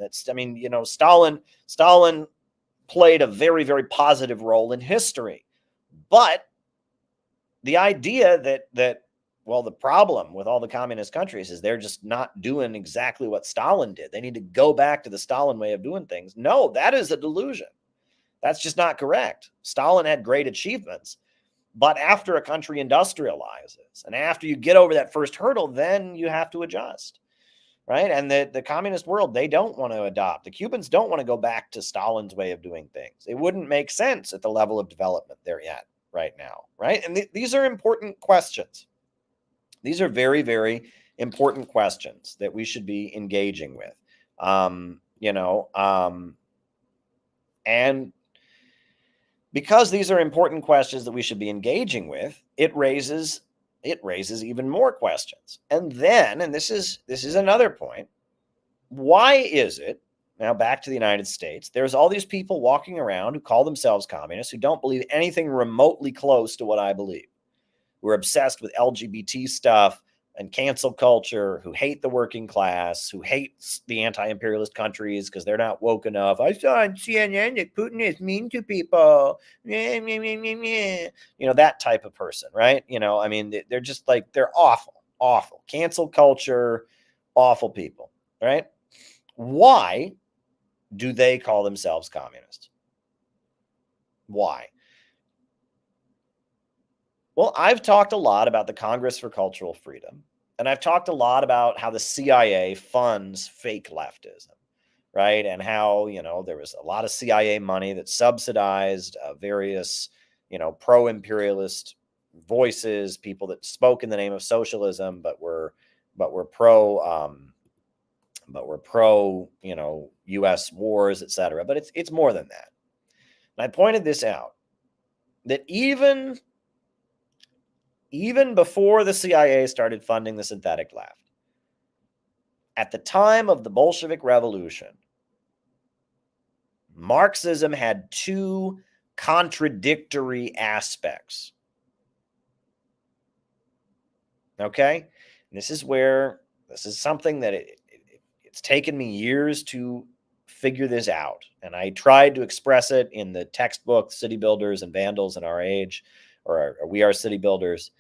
A: Stalin played a very, very positive role in history. But the idea that the problem with all the communist countries is they're just not doing exactly what Stalin did. They need to go back to the Stalin way of doing things. No, that is a delusion. That's just not correct. Stalin had great achievements, but after a country industrializes and after you get over that first hurdle, then you have to adjust, right? And the communist world, they don't want to adopt. The Cubans don't want to go back to Stalin's way of doing things. It wouldn't make sense at the level of development they're at right now, right? And these are important questions. These are very, very important questions that we should be engaging with. And because these are important questions that we should be engaging with, it raises even more questions. And then, and this is another point, why is it, now back to the United States, there's all these people walking around who call themselves communists who don't believe anything remotely close to what I believe, who are obsessed with LGBT stuff and cancel culture, who hate the working class, who hate the anti-imperialist countries because they're not woke enough. I saw on CNN that Putin is mean to people. That type of person, right? They're just like, they're awful. Cancel culture, awful people, right? Why do they call themselves communists? Why? Well, I've talked a lot about the Congress for Cultural Freedom, and I've talked a lot about how the CIA funds fake leftism, right? And how, there was a lot of CIA money that subsidized various, pro-imperialist voices, people that spoke in the name of socialism, but were pro, U.S. wars, etc. But it's more than that. And I pointed this out, that even before the CIA started funding the synthetic left, at the time of the Bolshevik Revolution, Marxism had two contradictory aspects. Okay? And this is something that it's taken me years to figure this out. And I tried to express it in the textbook, City Builders and Vandals in Our Age, or We Are City Builders.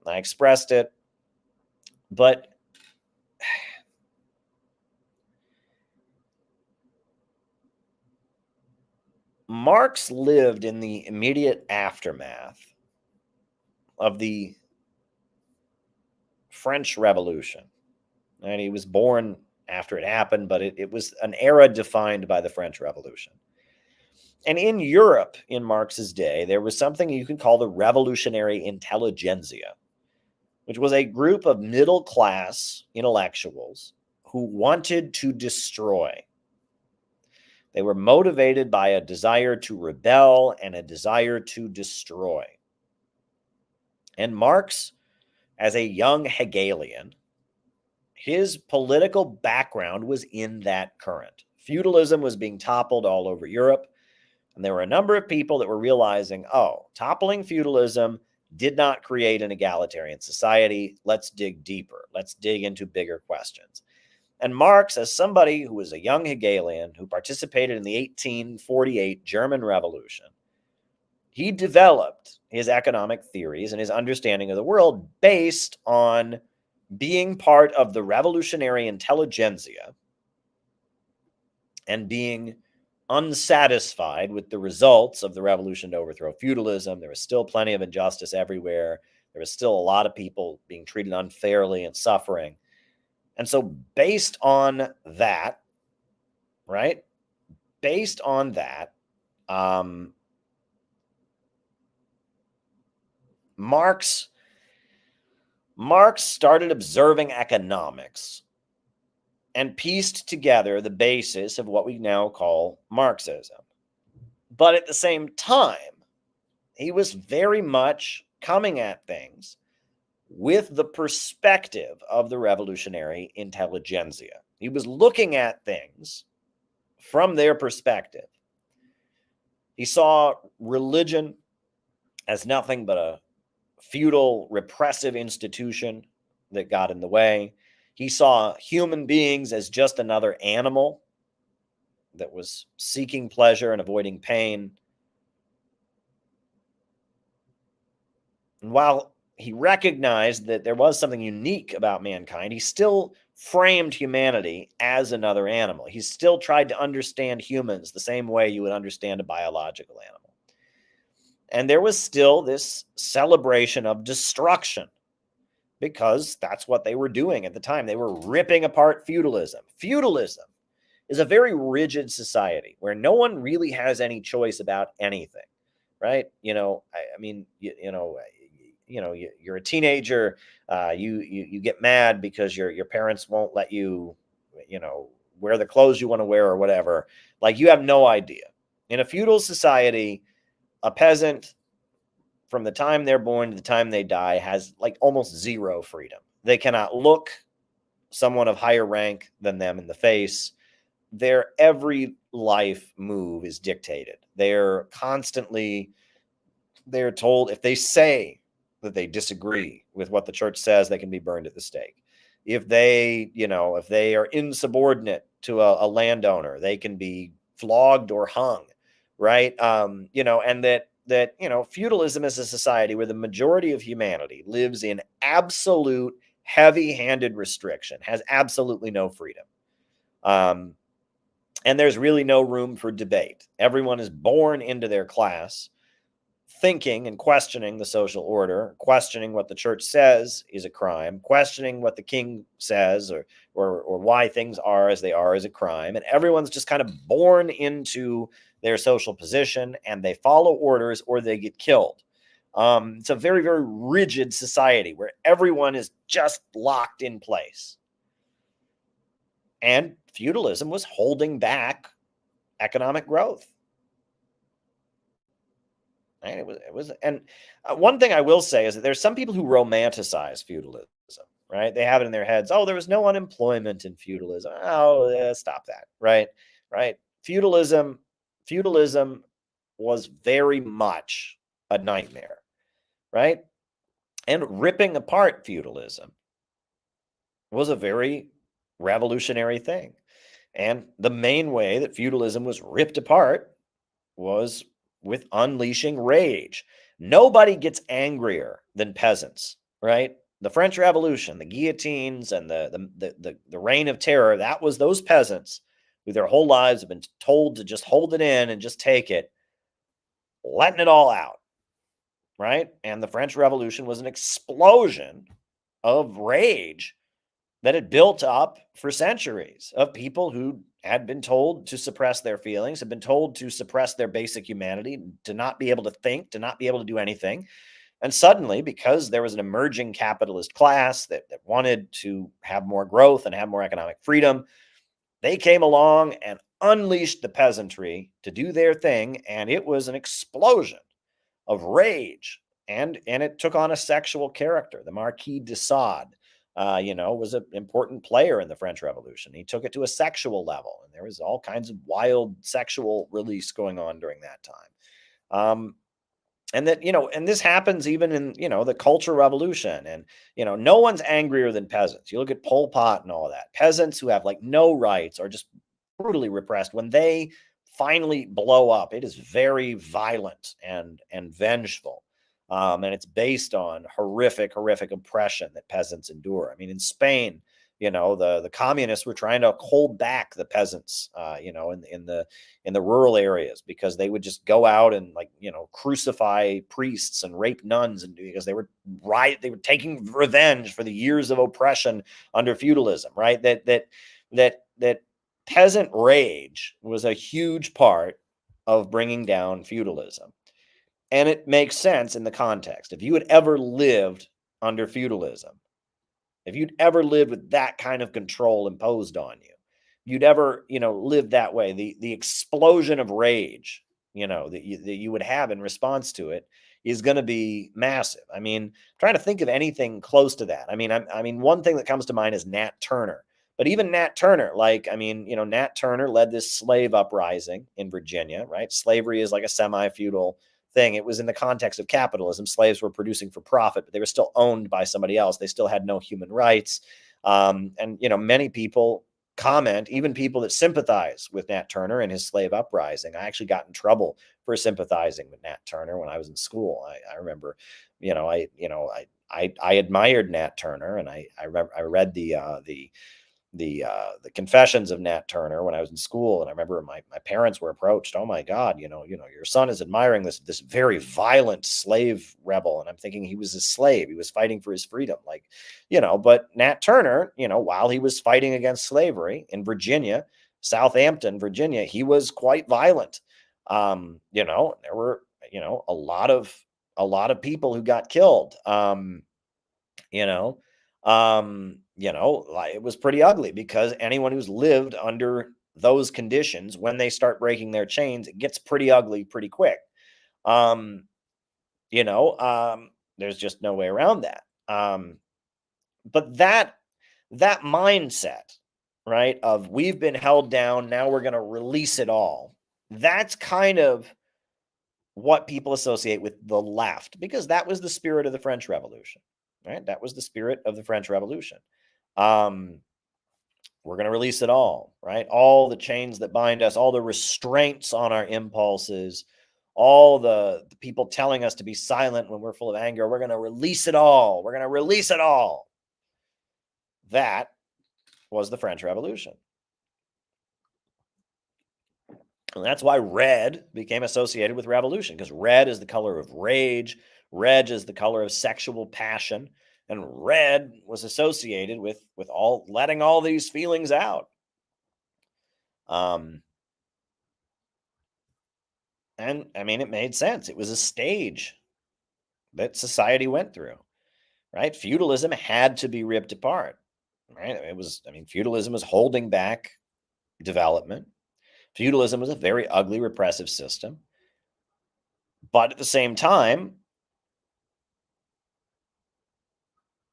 A: I expressed it, but Marx lived in the immediate aftermath of the French Revolution. And he was born after it happened, but it was an era defined by the French Revolution. And in Europe, in Marx's day, there was something you could call the revolutionary intelligentsia, which was a group of middle-class intellectuals who wanted to destroy. They were motivated by a desire to rebel and a desire to destroy. And Marx, as a young Hegelian, his political background was in that current. Feudalism was being toppled all over Europe, and there were a number of people that were realizing, toppling feudalism did not create an egalitarian society. Let's dig deeper. Let's dig into bigger questions. And Marx, as somebody who was a young Hegelian who participated in the 1848 German Revolution, he developed his economic theories and his understanding of the world based on being part of the revolutionary intelligentsia and being unsatisfied with the results of the revolution to overthrow feudalism. There was still plenty of injustice everywhere. There was still a lot of people being treated unfairly and suffering. And so based on that, right? Based on that, Marx started observing economics and pieced together the basis of what we now call Marxism. But at the same time, he was very much coming at things with the perspective of the revolutionary intelligentsia. He was looking at things from their perspective. He saw religion as nothing but a feudal, repressive institution that got in the way. He saw human beings as just another animal that was seeking pleasure and avoiding pain. And while he recognized that there was something unique about mankind, he still framed humanity as another animal. He still tried to understand humans the same way you would understand a biological animal. And there was still this celebration of destruction, because that's what they were doing at the time. They were ripping apart feudalism. Feudalism is a very rigid society where no one really has any choice about anything, right? You're a teenager. You get mad because your parents won't let you, wear the clothes you want to wear or whatever. Like, you have no idea. In a feudal society, a peasant, from the time they're born to the time they die, has like almost zero freedom. They cannot look someone of higher rank than them in the face. Their every life move is dictated. They're told, if they say that they disagree with what the church says, they can be burned at the stake. If they are insubordinate to a landowner, they can be flogged or hung, right? And that feudalism is a society where the majority of humanity lives in absolute heavy-handed restriction, has absolutely no freedom. And there's really no room for debate. Everyone is born into their class thinking and questioning the social order, questioning what the church says is a crime, questioning what the king says, or why things are as they are is a crime. And everyone's just kind of born into their social position, and they follow orders or they get killed. It's a very, very rigid society where everyone is just locked in place. And feudalism was holding back economic growth. Right? And one thing I will say is that there's some people who romanticize feudalism, right? They have it in their heads. Oh, there was no unemployment in feudalism. Oh, stop that, right? Right? Feudalism was very much a nightmare, right? And ripping apart feudalism was a very revolutionary thing. And the main way that feudalism was ripped apart was with unleashing rage. Nobody gets angrier than peasants, right? The French Revolution, the guillotines, and the reign of terror, that was those peasants who their whole lives have been told to just hold it in and just take it, letting it all out, right? And the French Revolution was an explosion of rage that had built up for centuries of people who had been told to suppress their feelings, had been told to suppress their basic humanity, to not be able to think, to not be able to do anything. And suddenly, because there was an emerging capitalist class that wanted to have more growth and have more economic freedom, they came along and unleashed the peasantry to do their thing. And it was an explosion of rage. And it took on a sexual character. The Marquis de Sade, was an important player in the French Revolution. He took it to a sexual level, and there was all kinds of wild sexual release going on during that time. And that, and this happens even in, the Cultural Revolution. And, no one's angrier than peasants. You look at Pol Pot and all that. Peasants who have like no rights are just brutally repressed. When they finally blow up, it is very violent and vengeful. And it's based on horrific oppression that peasants endure. I mean, in Spain, the communists were trying to hold back the peasants, in the rural areas, because they would just go out and crucify priests and rape nuns, and because they were taking revenge for the years of oppression under feudalism, right? That peasant rage was a huge part of bringing down feudalism. And it makes sense in the context. If you had ever lived under feudalism, if you'd ever lived with that kind of control imposed on you, you'd ever, lived that way, the explosion of rage, that you would have in response to it is going to be massive. I mean, I'm trying to think of anything close to that. I mean, one thing that comes to mind is Nat Turner. But even Nat Turner, Nat Turner led this slave uprising in Virginia, right? Slavery is like a semi-feudal thing. It was in the context of capitalism. Slaves were producing for profit, but they were still owned by somebody else. They still had no human rights. And many people comment, even people that sympathize with Nat Turner and his slave uprising. I actually got in trouble for sympathizing with Nat Turner when I was in school. I remember, I admired Nat Turner, and I read the Confessions of Nat Turner when I was in school. And I remember my parents were approached. Oh my God, your son is admiring this very violent slave rebel. And I'm thinking, he was a slave. He was fighting for his freedom. But Nat Turner, while he was fighting against slavery in Virginia, Southampton, Virginia, he was quite violent. There were, a lot of people who got killed. It was pretty ugly, because anyone who's lived under those conditions, when they start breaking their chains, it gets pretty ugly pretty quick. There's just no way around that. But that mindset, right, of we've been held down, now we're going to release it all. That's kind of what people associate with the left, because that was the spirit of the French Revolution, right? That was the spirit of the French Revolution. We're going to release it all, right? All the chains that bind us, all the restraints on our impulses, all the people telling us to be silent when we're full of anger. We're going to release it all. We're going to release it all. That was the French Revolution. And that's why red became associated with revolution, because red is the color of rage, red is the color of sexual passion, and red was associated with all letting all these feelings out. Um, and I mean, it made sense. It was a stage that society went through, right? Feudalism had to be ripped apart, right? It was, I mean, feudalism was holding back development. Feudalism was a very ugly, repressive system. But at the same time,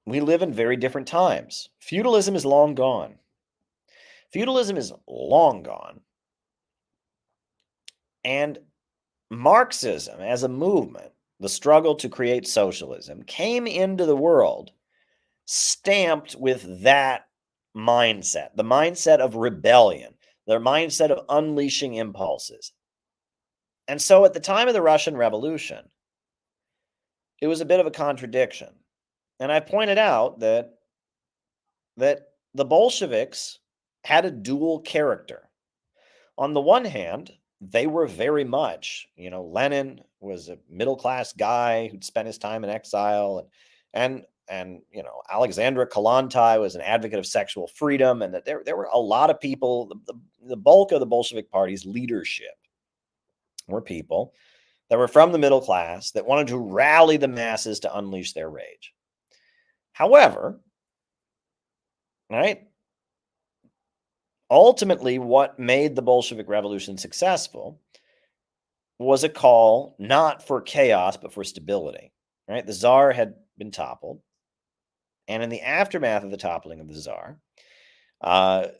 A: we live in very different times. Feudalism is long gone. Feudalism is long gone. And Marxism as a movement, the struggle to create socialism, came into the world stamped with that mindset, the mindset of rebellion, their mindset of unleashing impulses. And so at the time of the Russian Revolution, it was a bit of a contradiction. And I pointed out that the Bolsheviks had a dual character. On the one hand, they were very much, Lenin was a middle-class guy who'd spent his time in exile, and Alexandra Kollontai was an advocate of sexual freedom, and that there were a lot of people. The bulk of the Bolshevik Party's leadership were people that were from the middle class that wanted to rally the masses to unleash their rage. However, right, ultimately, what made the Bolshevik Revolution successful was a call not for chaos, but for stability. Right? The Tsar had been toppled. And in the aftermath of the toppling of the Tsar,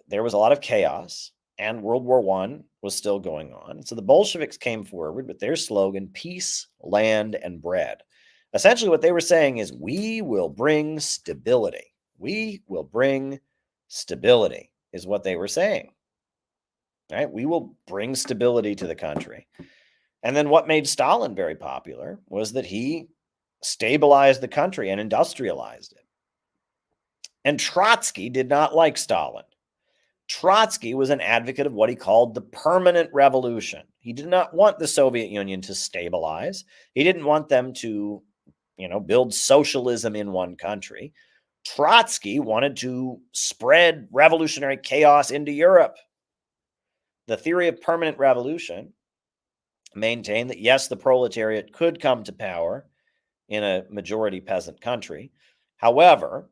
A: there was a lot of chaos, and World War I was still going on. So the Bolsheviks came forward with their slogan, peace, land, and bread. Essentially, what they were saying is, we will bring stability. We will bring stability, is what they were saying. Right? We will bring stability to the country. And then what made Stalin very popular was that he stabilized the country and industrialized it. And Trotsky did not like Stalin. Trotsky was an advocate of what he called the permanent revolution. He did not want the Soviet Union to stabilize. He didn't want them to, build socialism in one country. Trotsky wanted to spread revolutionary chaos into Europe. The theory of permanent revolution maintained that, yes, the proletariat could come to power in a majority peasant country. However,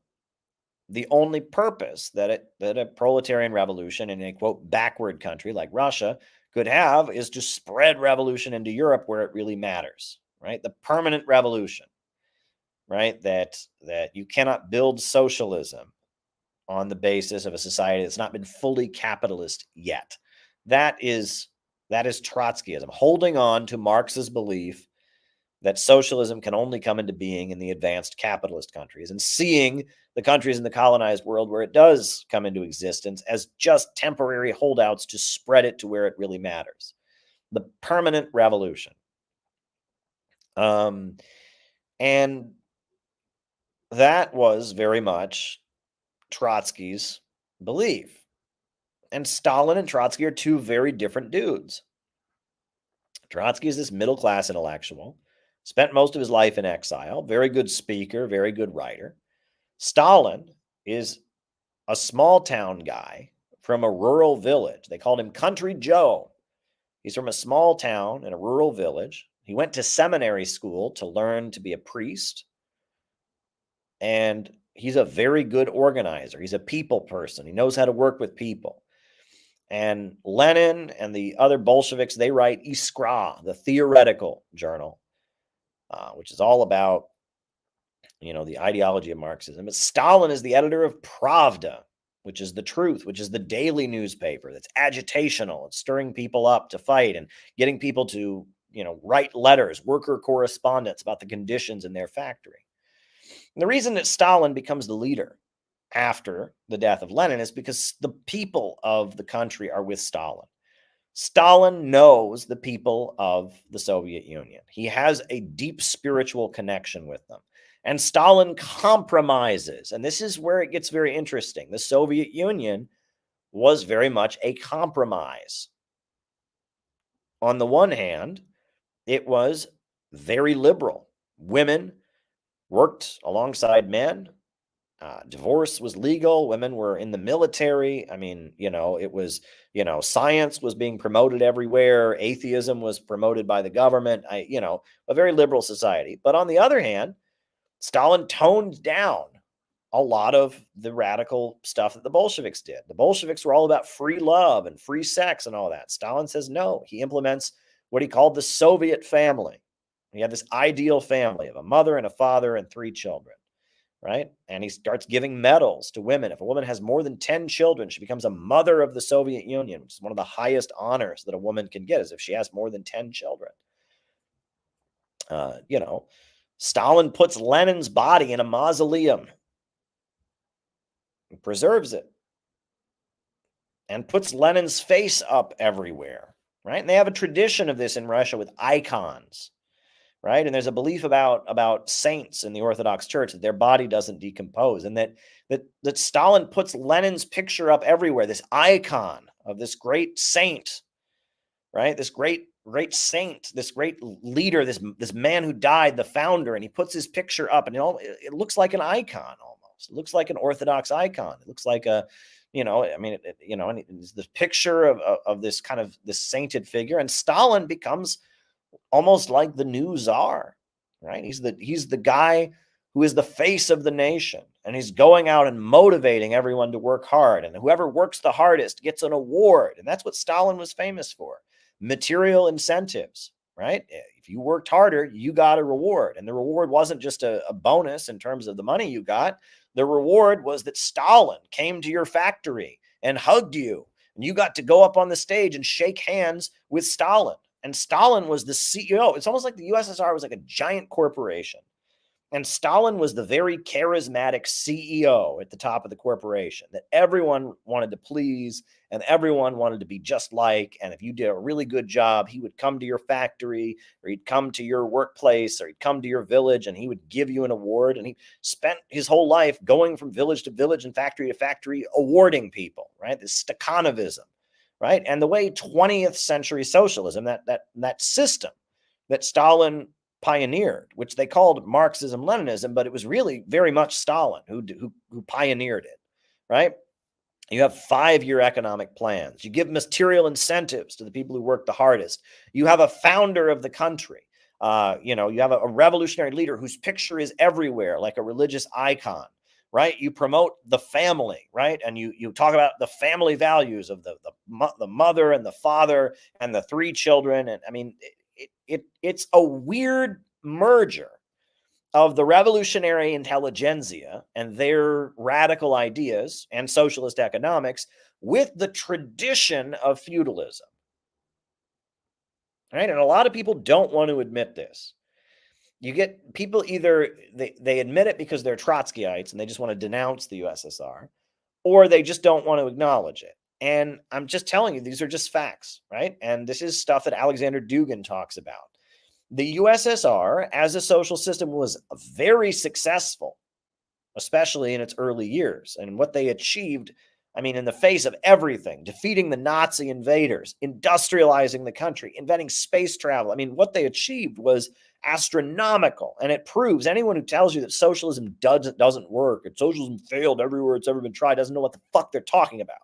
A: the only purpose that a proletarian revolution in a, quote, backward country like Russia could have is to spread revolution into Europe where it really matters, right? The permanent revolution, right? That you cannot build socialism on the basis of a society that's not been fully capitalist yet. That is Trotskyism, holding on to Marx's belief that socialism can only come into being in the advanced capitalist countries, and seeing the countries in the colonized world where it does come into existence as just temporary holdouts to spread it to where it really matters. The permanent revolution. And that was very much Trotsky's belief. And Stalin and Trotsky are two very different dudes. Trotsky is this middle-class intellectual, spent most of his life in exile, very good speaker, very good writer. Stalin is a small town guy from a rural village. They called him Country Joe. He's from a small town in a rural village. He went to seminary school to learn to be a priest. And he's a very good organizer. He's a people person. He knows how to work with people. And Lenin and the other Bolsheviks, they write Iskra, the theoretical journal, which is all about, the ideology of Marxism. But Stalin is the editor of Pravda, which is the truth, which is the daily newspaper that's agitational. It's stirring people up to fight and getting people to, write letters, worker correspondence about the conditions in their factory. And the reason that Stalin becomes the leader after the death of Lenin is because the people of the country are with Stalin. Stalin knows the people of the Soviet Union. He has a deep spiritual connection with them. And Stalin compromises. And this is where it gets very interesting. The Soviet Union was very much a compromise. On the one hand, it was very liberal. Women worked alongside men. Divorce was legal. Women were in the military. I mean, it was, science was being promoted everywhere. Atheism was promoted by the government. A very liberal society. But on the other hand, Stalin toned down a lot of the radical stuff that the Bolsheviks did. The Bolsheviks were all about free love and free sex and all that. Stalin says no. He implements what he called the Soviet family. He had this ideal family of a mother and a father and 3 children, right? And he starts giving medals to women. If a woman has more than 10 children, she becomes a mother of the Soviet Union, which is one of the highest honors that a woman can get, is if she has more than 10 children. Stalin puts Lenin's body in a mausoleum, preserves it, and puts Lenin's face up everywhere, right? And they have a tradition of this in Russia with icons, right? And there's a belief about saints in the Orthodox Church that their body doesn't decompose, and that Stalin puts Lenin's picture up everywhere, this icon of this great saint, right? This great saint, this great leader, this man who died, the founder, and he puts his picture up, and it looks like an icon almost. It looks like an Orthodox icon. It looks like a, and it's the picture of this kind of this sainted figure, and Stalin becomes almost like the new czar, right? He's the guy who is the face of the nation, and he's going out and motivating everyone to work hard, and whoever works the hardest gets an award, and that's what Stalin was famous for. Material incentives, right? If you worked harder, you got a reward, and the reward wasn't just a bonus in terms of the money you got. The reward was that Stalin came to your factory and hugged you, and you got to go up on the stage and shake hands with Stalin. And Stalin was the CEO. It's almost like the USSR was like a giant corporation. And Stalin was the very charismatic CEO at the top of the corporation that everyone wanted to please and everyone wanted to be just like. And if you did a really good job, he would come to your factory, or he'd come to your workplace, or he'd come to your village, and he would give you an award. And he spent his whole life going from village to village and factory to factory, awarding people, right? This Stakhanovism, right? And the way 20th century socialism, that system that Stalin pioneered, which they called Marxism-Leninism, but it was really very much Stalin who pioneered it, right? You have 5-year economic plans. You give material incentives to the people who work the hardest. You have a founder of the country. You have a revolutionary leader whose picture is everywhere, like a religious icon, right? You promote the family, right? And you talk about the family values of the mother and the father and the 3 children. And I mean, it's a weird merger of the revolutionary intelligentsia and their radical ideas and socialist economics with the tradition of feudalism. Right? And a lot of people don't want to admit this. You get people either they admit it because they're Trotskyites and they just want to denounce the USSR, or they just don't want to acknowledge it. And I'm just telling you, these are just facts, right? And this is stuff that Alexander Dugin talks about. The USSR as a social system was very successful, especially in its early years. And what they achieved, I mean, in the face of everything, defeating the Nazi invaders, industrializing the country, inventing space travel. I mean, what they achieved was astronomical. And it proves anyone who tells you that socialism doesn't work, and socialism failed everywhere it's ever been tried, doesn't know what the fuck they're talking about.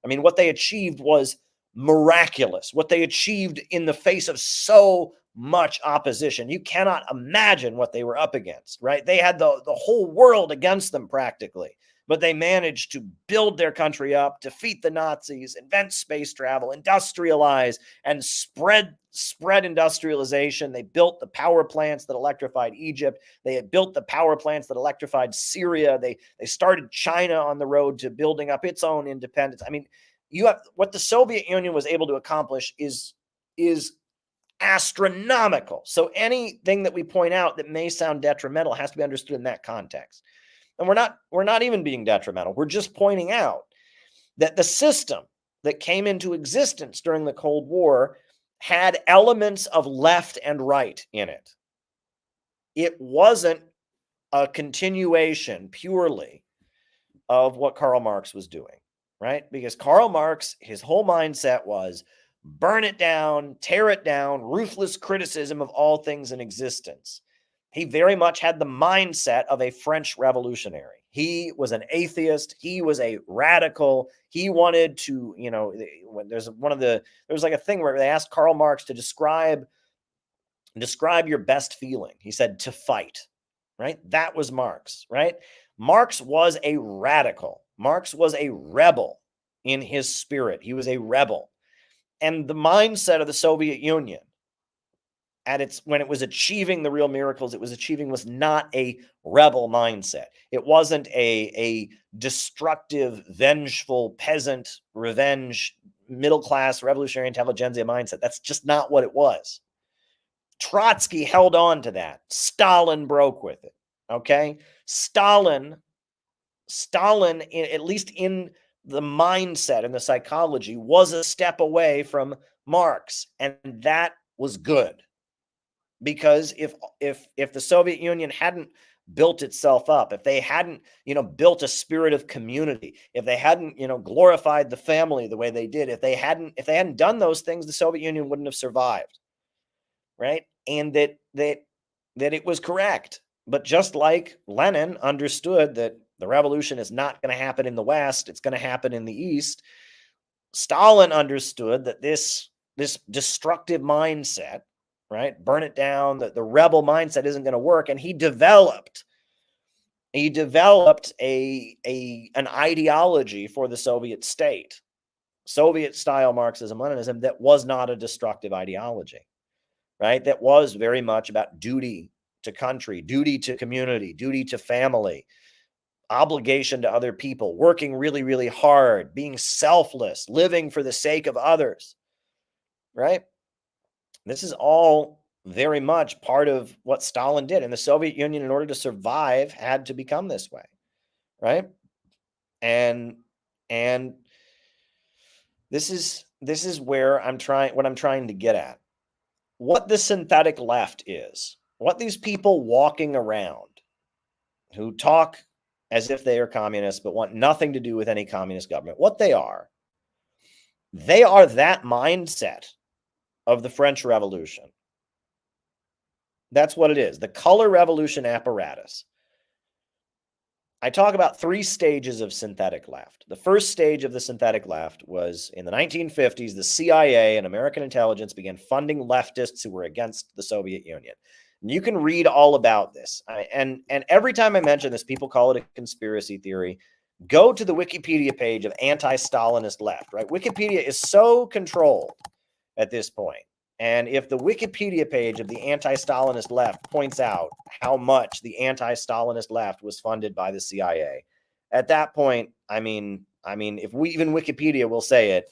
A: I mean, what they achieved was miraculous. What they achieved in the face of so much opposition. You cannot imagine what they were up against, right? They had the whole world against them practically, but they managed to build their country up, defeat the Nazis, invent space travel, industrialize, and spread industrialization. They built the power plants that electrified Egypt. They had built the power plants that electrified Syria. They started China on the road to building up its own independence. I mean, you have what the Soviet Union was able to accomplish is astronomical. So anything that we point out that may sound detrimental has to be understood in that context. And we're not even being detrimental. We're just pointing out that the system that came into existence during the Cold War had elements of left and right in it. It wasn't a continuation purely of what Karl Marx was doing, right? Because Karl Marx, his whole mindset was burn it down, tear it down, ruthless criticism of all things in existence. He very much had the mindset of a French revolutionary. He was an atheist. He was a radical. He wanted to, when there's like a thing where they asked Karl Marx to describe your best feeling. He said to fight, right? That was Marx, right? Marx was a radical. Marx was a rebel in his spirit. He was a rebel. And the mindset of the Soviet Union when it was achieving the real miracles it was achieving was not a rebel mindset. It wasn't a destructive, vengeful, peasant, revenge, middle-class, revolutionary intelligentsia mindset. That's just not what it was. Trotsky held on to that. Stalin broke with it. Okay? Stalin, at least in the mindset and the psychology, was a step away from Marx, and that was good. Because if the Soviet Union hadn't built itself up, if they hadn't, built a spirit of community, if they hadn't, glorified the family the way they did, if they hadn't done those things, the Soviet Union wouldn't have survived, right? And that it was correct. But just like Lenin understood that the revolution is not going to happen in the West, it's going to happen in the East, Stalin understood that this destructive mindset, right, burn it down, the rebel mindset isn't going to work, and he developed an ideology for the Soviet state, Soviet style Marxism Leninism, that was not a destructive ideology, right? That was very much about duty to country, duty to community, duty to family, obligation to other people, working really, really hard, being selfless, living for the sake of others, right? This is all very much part of what Stalin did. And the Soviet Union, in order to survive, had to become this way, right? And this is where what I'm trying to get at. What the synthetic left is, what these people walking around who talk as if they are communists but want nothing to do with any communist government, what they are that mindset of the French Revolution. That's what it is. The color revolution apparatus. I talk about 3 stages of synthetic left. The first stage of the synthetic left was in the 1950s, the CIA and American intelligence began funding leftists who were against the Soviet Union. And you can read all about this. And every time I mention this, people call it a conspiracy theory. Go to the Wikipedia page of anti-Stalinist left, right? Wikipedia is so controlled at this point. And if the Wikipedia page of the anti-Stalinist left points out how much the anti-Stalinist left was funded by the CIA, at that point, I mean, if even Wikipedia will say it,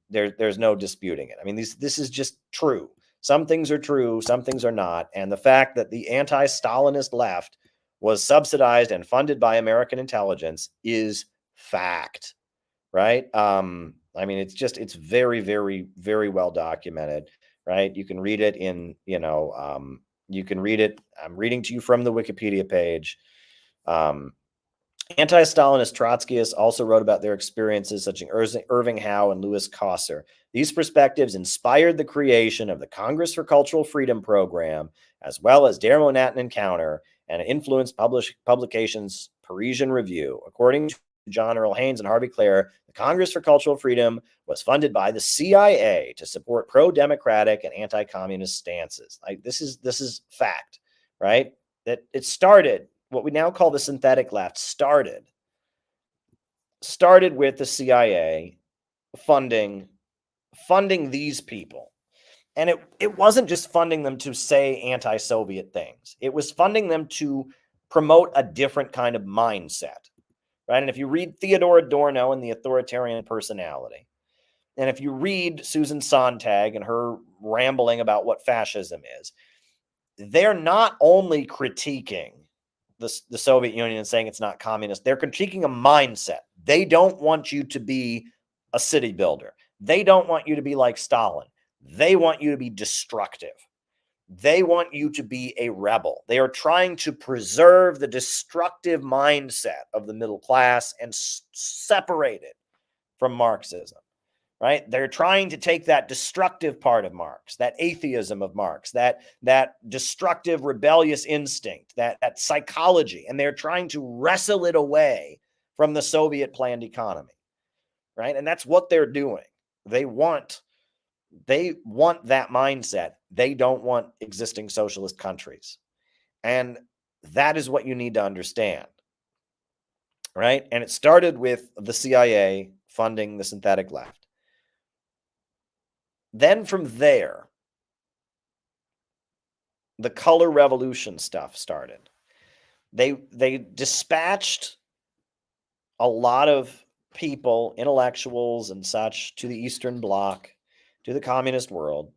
A: there's no disputing it. I mean, this is just true. Some things are true, some things are not. And the fact that the anti-Stalinist left was subsidized and funded by American intelligence is fact, right? I mean, it's very, very, very well documented, right? You can read it in, you can read it. I'm reading to you from the Wikipedia page. Anti-Stalinist Trotskyists also wrote about their experiences, such as Irving Howe and Louis Kosser. These perspectives inspired the creation of the Congress for Cultural Freedom program, as well as Dare Monat Encounter, and influenced publications Parisian Review. According to John Earl Haynes and Harvey Clare, the Congress for Cultural Freedom was funded by the CIA to support pro-democratic and anti-communist stances. Like this is fact, right? That it started, what we now call the synthetic left, started with the CIA funding these people. And it wasn't just funding them to say anti-Soviet things. It was funding them to promote a different kind of mindset. Right? And if you read Theodore Adorno and the Authoritarian Personality, and if you read Susan Sontag and her rambling about what fascism is, they're not only critiquing the Soviet Union and saying it's not communist, they're critiquing a mindset. They don't want you to be a city builder. They don't want you to be like Stalin. They want you to be destructive. They want you to be a rebel. They are trying to preserve the destructive mindset of the middle class and separate it from Marxism, right? They're trying to take that destructive part of Marx, that atheism of Marx, that destructive, rebellious instinct, that psychology, and they're trying to wrestle it away from the Soviet planned economy, right? And that's what they're doing. They want that mindset. They don't want existing socialist countries. And that is what you need to understand, right? And it started with the CIA funding the synthetic left. Then from there, the color revolution stuff started. They dispatched a lot of people, intellectuals and such, to the Eastern Bloc, to the communist world,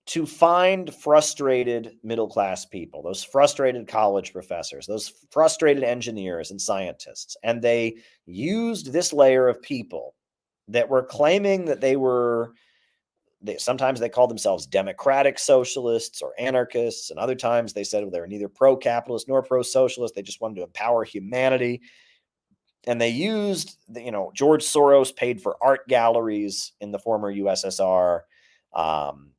A: to find frustrated middle-class people, those frustrated college professors, those frustrated engineers and scientists. And they used this layer of people that were claiming that sometimes they called themselves democratic socialists or anarchists, and other times they said they were neither pro-capitalist nor pro-socialist. They just wanted to empower humanity. And they used, George Soros paid for art galleries in the former USSR,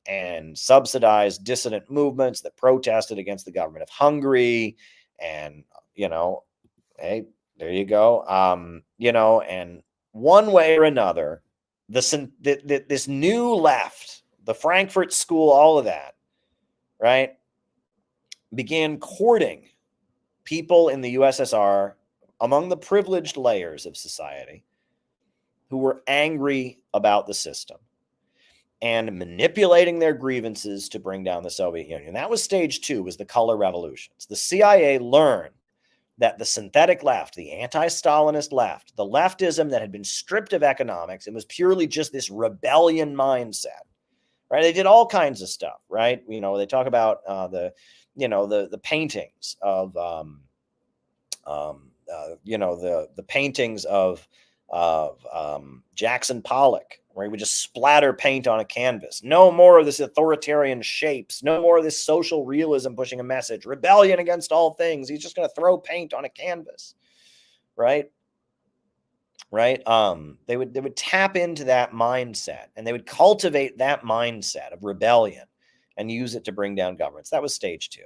A: and subsidized dissident movements that protested against the government of Hungary. And, hey, there you go. And one way or another, this new left, the Frankfurt School, all of that, right, began courting people in the USSR among the privileged layers of society who were angry about the system and manipulating their grievances to bring down the Soviet Union. That was stage 2, was the color revolutions. The CIA learned that the synthetic left, the anti-Stalinist left, the leftism that had been stripped of economics, it was purely just this rebellion mindset, right? They did all kinds of stuff, right? They talk about the paintings of, the paintings of Jackson Pollock, where he would just splatter paint on a canvas. No more of this authoritarian shapes. No more of this social realism pushing a message. Rebellion against all things. He's just going to throw paint on a canvas, right? Right? They would tap into that mindset, and they would cultivate that mindset of rebellion and use it to bring down governments. That was stage 2.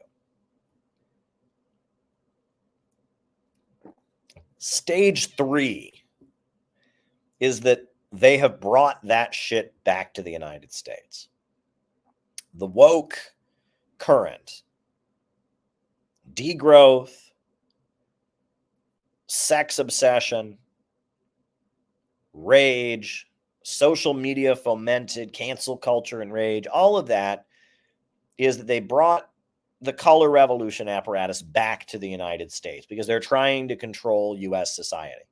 A: Stage 3 is that they have brought that shit back to the United States. The woke current, degrowth, sex obsession, rage, social media fomented cancel culture and rage, all of that is that they brought the color revolution apparatus back to the United States because they're trying to control U.S. society.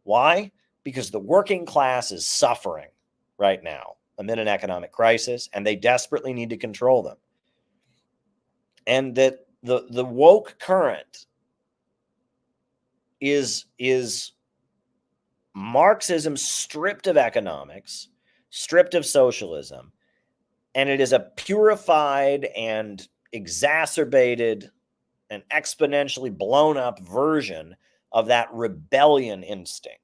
A: Why? Because the working class is suffering right now amid an economic crisis, and they desperately need to control them. And that the woke current is Marxism stripped of economics, stripped of socialism, and it is a purified and exacerbated and exponentially blown up version of that rebellion instinct,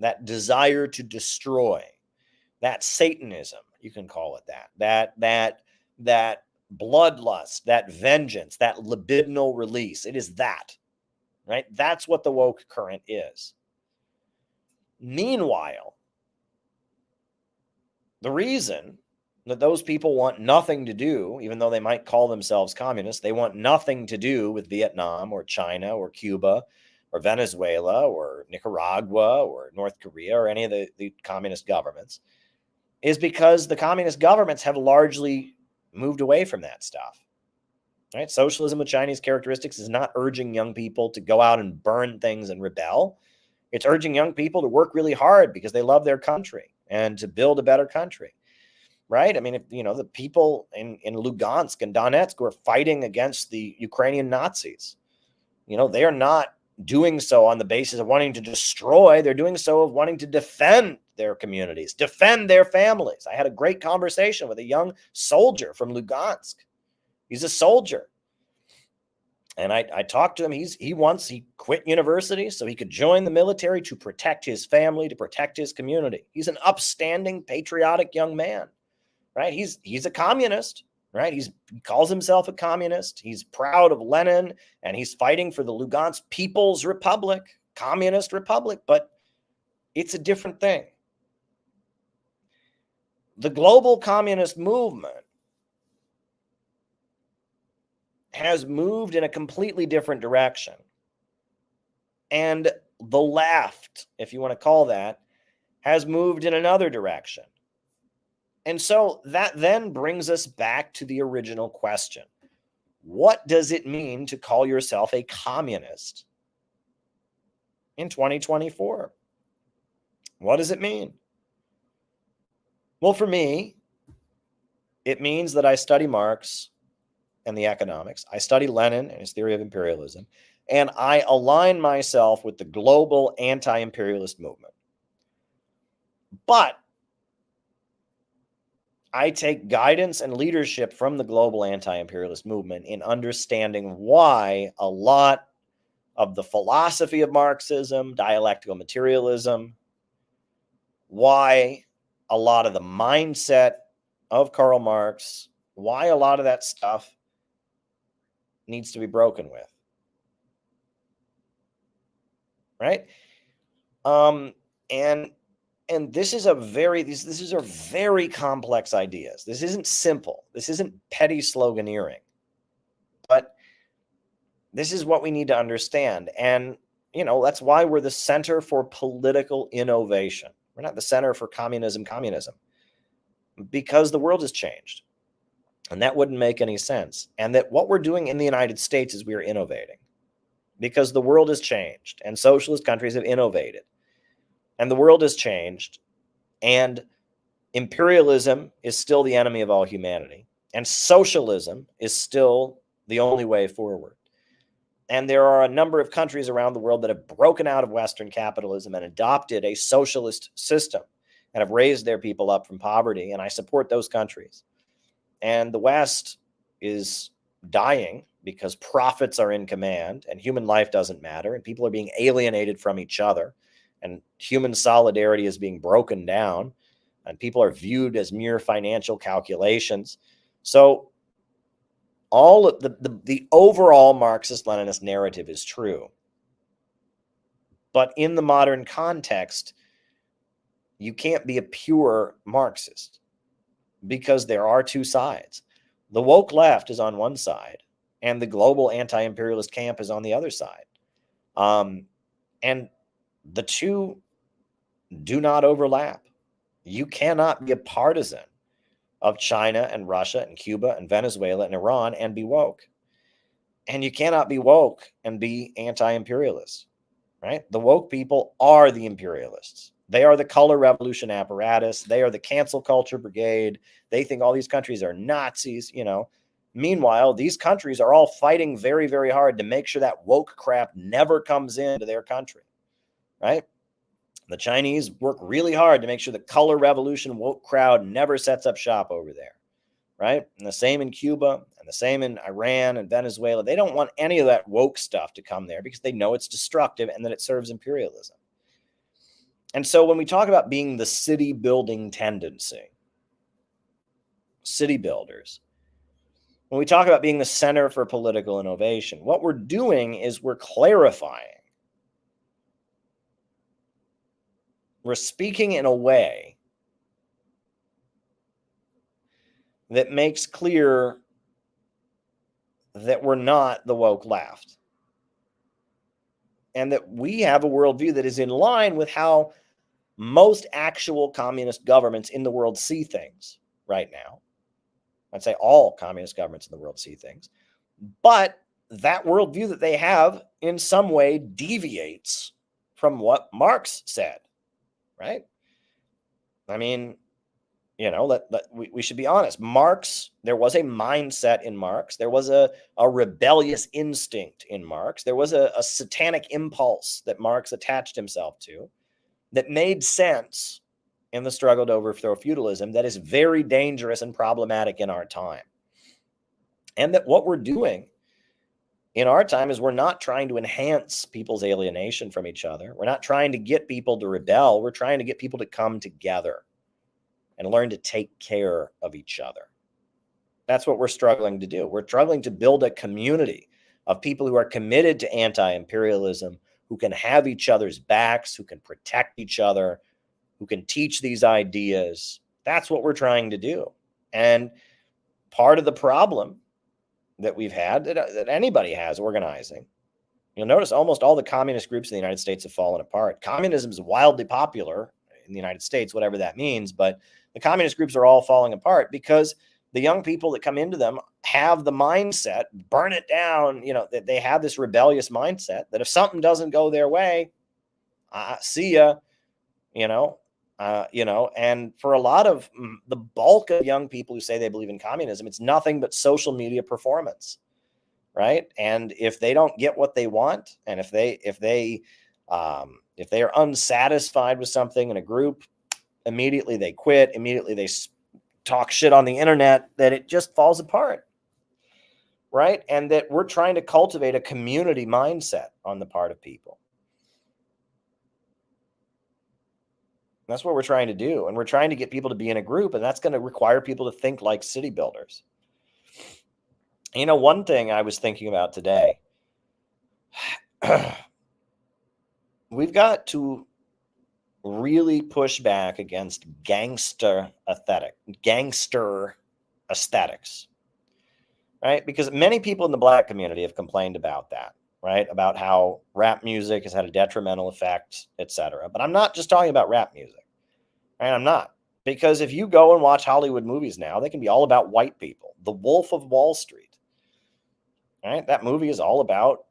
A: that desire to destroy, that Satanism, you can call it that bloodlust, that vengeance, that libidinal release. It is that, right? That's what the woke current is. Meanwhile, the reason that those people want nothing to do, even though they might call themselves communists, they want nothing to do with Vietnam or China or Cuba or Venezuela or Nicaragua or North Korea or any of the communist governments, is because the communist governments have largely moved away from that stuff. Right? Socialism with Chinese characteristics is not urging young people to go out and burn things and rebel. It's urging young people to work really hard because they love their country and to build a better country. Right? I mean, if, the people in Lugansk and Donetsk who are fighting against the Ukrainian Nazis, they are not doing so on the basis of wanting to destroy. They're doing so of wanting to defend their communities, defend their families. I had a great conversation with a young soldier from Lugansk. He's a soldier. And I talked to him. He quit university so he could join the military to protect his family, to protect his community. He's an upstanding, patriotic young man, right? He's a communist, right? He calls himself a communist. He's proud of Lenin, and he's fighting for the Lugansk People's Republic, communist republic, but it's a different thing. The global communist movement has moved in a completely different direction. And the left, if you want to call that, has moved in another direction. And so that then brings us back to the original question. What does it mean to call yourself a communist in 2024? What does it mean? Well, for me, it means that I study Marx and the economics. I study Lenin and his theory of imperialism, and I align myself with the global anti-imperialist movement. But I take guidance and leadership from the global anti-imperialist movement in understanding why a lot of the philosophy of Marxism, dialectical materialism, why a lot of the mindset of Karl Marx, why a lot of that stuff needs to be broken with. Right? And these are very complex ideas. This isn't simple. This isn't petty sloganeering. But this is what we need to understand. And, that's why we're the Center for Political Innovation. We're not the Center for Communism, because the world has changed. And that wouldn't make any sense. And that what we're doing in the United States is we're innovating, because the world has changed and socialist countries have innovated. And the world has changed, and imperialism is still the enemy of all humanity, and socialism is still the only way forward. And there are a number of countries around the world that have broken out of Western capitalism and adopted a socialist system and have raised their people up from poverty, and I support those countries. And the West is dying because profits are in command and human life doesn't matter, and people are being alienated from each other, and human solidarity is being broken down, and people are viewed as mere financial calculations. So all of the overall Marxist-Leninist narrative is true. But in the modern context, you can't be a pure Marxist, because there are two sides. The woke left is on one side, and the global anti-imperialist camp is on the other side. And the two do not overlap. You cannot be a partisan of China and Russia and Cuba and Venezuela and Iran and be woke. And you cannot be woke and be anti-imperialist, right? The woke people are the imperialists. They are the color revolution apparatus. They are the cancel culture brigade. They think all these countries are Nazis, Meanwhile, these countries are all fighting very, very hard to make sure that woke crap never comes into their country, right? The Chinese work really hard to make sure the color revolution woke crowd never sets up shop over there, right? And the same in Cuba and the same in Iran and Venezuela. They don't want any of that woke stuff to come there because they know it's destructive and that it serves imperialism. And so when we talk about being the city building tendency, city builders, when we talk about being the Center for Political Innovation, what we're doing is we're clarifying. We're speaking in a way that makes clear that we're not the woke left, and that we have a worldview that is in line with how most actual communist governments in the world see things right now. I'd say all communist governments in the world see things, but that worldview that they have in some way deviates from what Marx said, right? I mean, we should be honest. Marx, there was a mindset in Marx. There was a rebellious instinct in Marx. There was a satanic impulse that Marx attached himself to that made sense in the struggle to overthrow feudalism, that is very dangerous and problematic in our time. And that what we're doing in our time is we're not trying to enhance people's alienation from each other. We're not trying to get people to rebel. We're trying to get people to come together and learn to take care of each other. That's what we're struggling to do. We're struggling to build a community of people who are committed to anti-imperialism, who can have each other's backs, who can protect each other, who can teach these ideas. That's what we're trying to do. And part of the problem that we've had, that anybody has organizing, you'll notice almost all the communist groups in the United States have fallen apart. Communism is wildly popular in the United States, whatever that means, but the communist groups are all falling apart because the young people that come into them have the mindset, burn it down, that they have this rebellious mindset that if something doesn't go their way, see ya, you know, and for a lot of the bulk of young people who say they believe in communism, it's nothing but social media performance, right? And if they don't get what they want, and if they are unsatisfied with something in a group, immediately they quit. Immediately they talk shit on the internet. That it just falls apart, right? And that we're trying to cultivate a community mindset on the part of people. That's what we're trying to do, and we're trying to get people to be in a group, and that's going to require people to think like city builders. One thing I was thinking about today, we've got to really push back against gangster aesthetics, right? Because many people in the Black community have complained about that, right? About how rap music has had a detrimental effect, etc. But I'm not just talking about rap music, right? I'm not. Because if you go and watch Hollywood movies now, they can be all about white people. The Wolf of Wall Street, right? That movie is all about,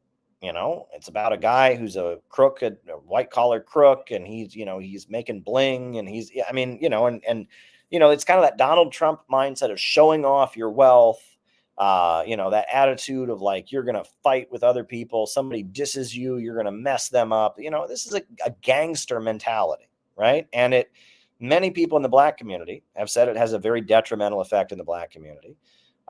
A: it's about a guy who's a crook, a white-collar crook, and he's making bling, and it's kind of that Donald Trump mindset of showing off your wealth, that attitude of like, you're going to fight with other people. Somebody disses you, you're going to mess them up. This is a gangster mentality, right? And many people in the Black community have said it has a very detrimental effect in the Black community.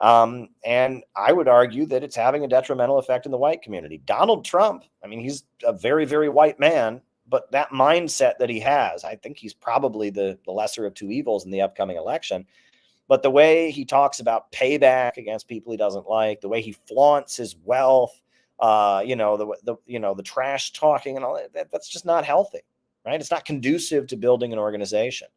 A: And I would argue that it's having a detrimental effect in the white community. Donald Trump, he's a very, very white man, but that mindset that he has, I think he's probably the lesser of two evils in the upcoming election. But the way he talks about payback against people he doesn't like, the way he flaunts his wealth, the trash talking and all that's just not healthy, right? It's not conducive to building an organization.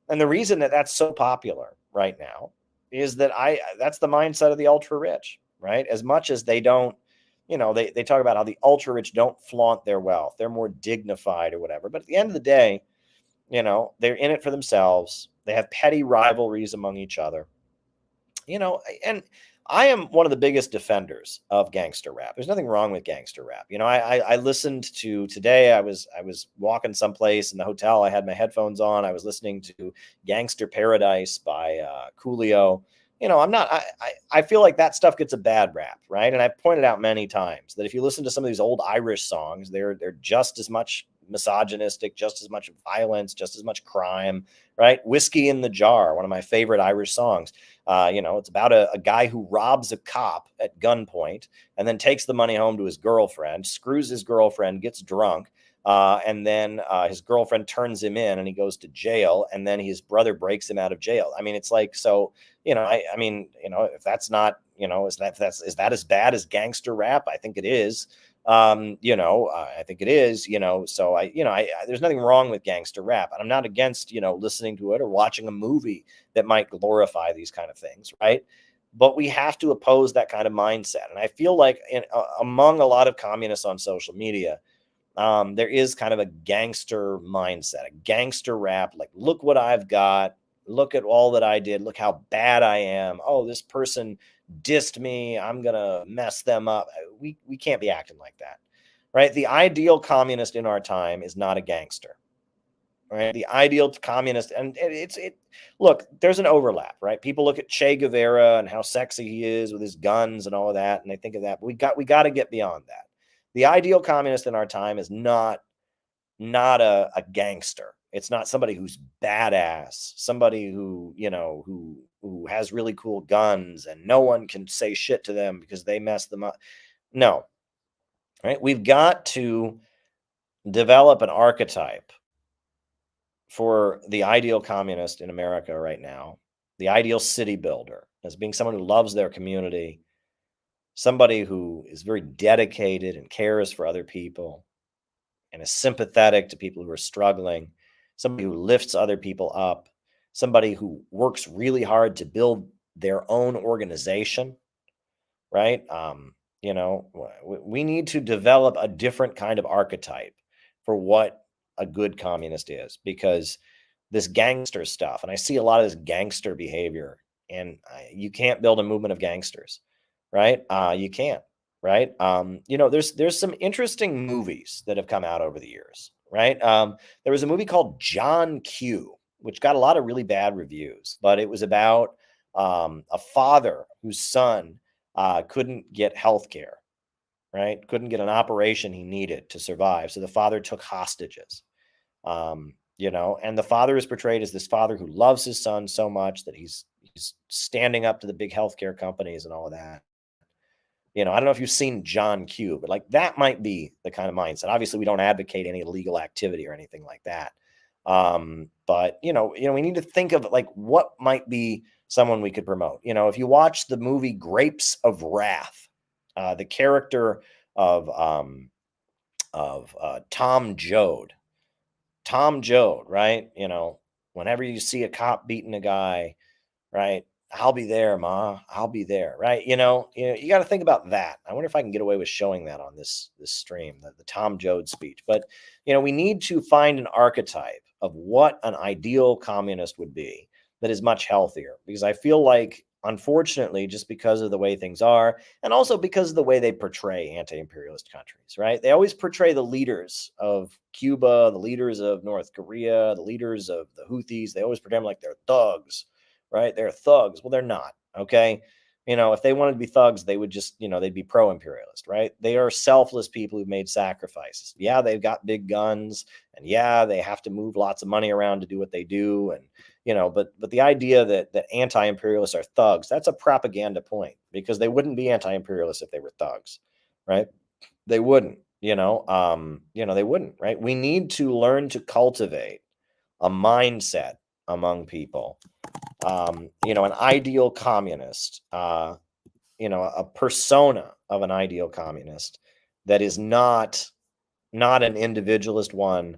A: And the reason that that's so popular right now is that that's the mindset of the ultra rich, right? As much as they don't, they talk about how the ultra rich don't flaunt their wealth. They're more dignified or whatever. But at the end of the day, they're in it for themselves. They have petty rivalries among each other, and I am one of the biggest defenders of gangster rap. There's nothing wrong with gangster rap. I listened to today. I was walking someplace in the hotel. I had my headphones on. I was listening to Gangster Paradise by Coolio. I feel like that stuff gets a bad rap, right? And I've pointed out many times that if you listen to some of these old Irish songs, they're just as much misogynistic, just as much violence, just as much crime, right? Whiskey in the Jar, one of my favorite Irish songs. It's about a guy who robs a cop at gunpoint and then takes the money home to his girlfriend, screws his girlfriend, gets drunk, and then his girlfriend turns him in and he goes to jail, and then his brother breaks him out of jail. It's like, so, if that's not, is that as bad as gangster rap? I think it is. I think it is, so there's nothing wrong with gangster rap, and I'm not against, listening to it or watching a movie that might glorify these kind of things, right? But we have to oppose that kind of mindset. And I feel like among a lot of communists on social media, there is kind of a gangster mindset, a gangster rap, like, look what I've got. Look at all that I did. Look how bad I am. Oh, this person dissed me. I'm going to mess them up. We can't be acting like that, right? The ideal communist in our time is not a gangster, right? The ideal communist, and look, there's an overlap, right? People look at Che Guevara and how sexy he is with his guns and all of that, and they think of that. But we got to get beyond that. The ideal communist in our time is not a gangster. It's not somebody who's badass, somebody who has really cool guns and no one can say shit to them because they mess them up. No, right? We've got to develop an archetype for the ideal communist in America right now, the ideal city builder, as being someone who loves their community, somebody who is very dedicated and cares for other people and is sympathetic to people who are struggling, somebody who lifts other people up, somebody who works really hard to build their own organization, right? We need to develop a different kind of archetype for what a good communist is, because this gangster stuff, and I see a lot of this gangster behavior, and you can't build a movement of gangsters, right? You can't, right? There's some interesting movies that have come out over the years, right? There was a movie called John Q, which got a lot of really bad reviews, but it was about a father whose son couldn't get health care, right? Couldn't get an operation he needed to survive. So the father took hostages. And the father is portrayed as this father who loves his son so much that he's standing up to the big healthcare companies and all of that. I don't know if you've seen John Q, but like that might be the kind of mindset. Obviously, we don't advocate any illegal activity or anything like that. But we need to think of like what might be someone we could promote. If you watch the movie Grapes of Wrath, the character of Tom Joad. Tom Joad, right? Whenever you see a cop beating a guy, right? I'll be there, Ma. I'll be there, right? You got to think about that. I wonder if I can get away with showing that on this stream, the Tom Joad speech. But we need to find an archetype of what an ideal communist would be that is much healthier, because I feel like, unfortunately, just because of the way things are, and also because of the way they portray anti-imperialist countries, right? They always portray the leaders of Cuba, the leaders of North Korea, the leaders of the Houthis. They always pretend like they're thugs, right? They're thugs. Well, they're not. Okay. If they wanted to be thugs, they would just, they'd be pro-imperialist, right? They are selfless people who've made sacrifices. Yeah, they've got big guns, and yeah, they have to move lots of money around to do what they do. And, but the idea that anti-imperialists are thugs, that's a propaganda point, because they wouldn't be anti-imperialists if they were thugs, right? They wouldn't, they wouldn't, right? We need to learn to cultivate a mindset among people, an ideal communist, a persona of an ideal communist that is not an individualist one,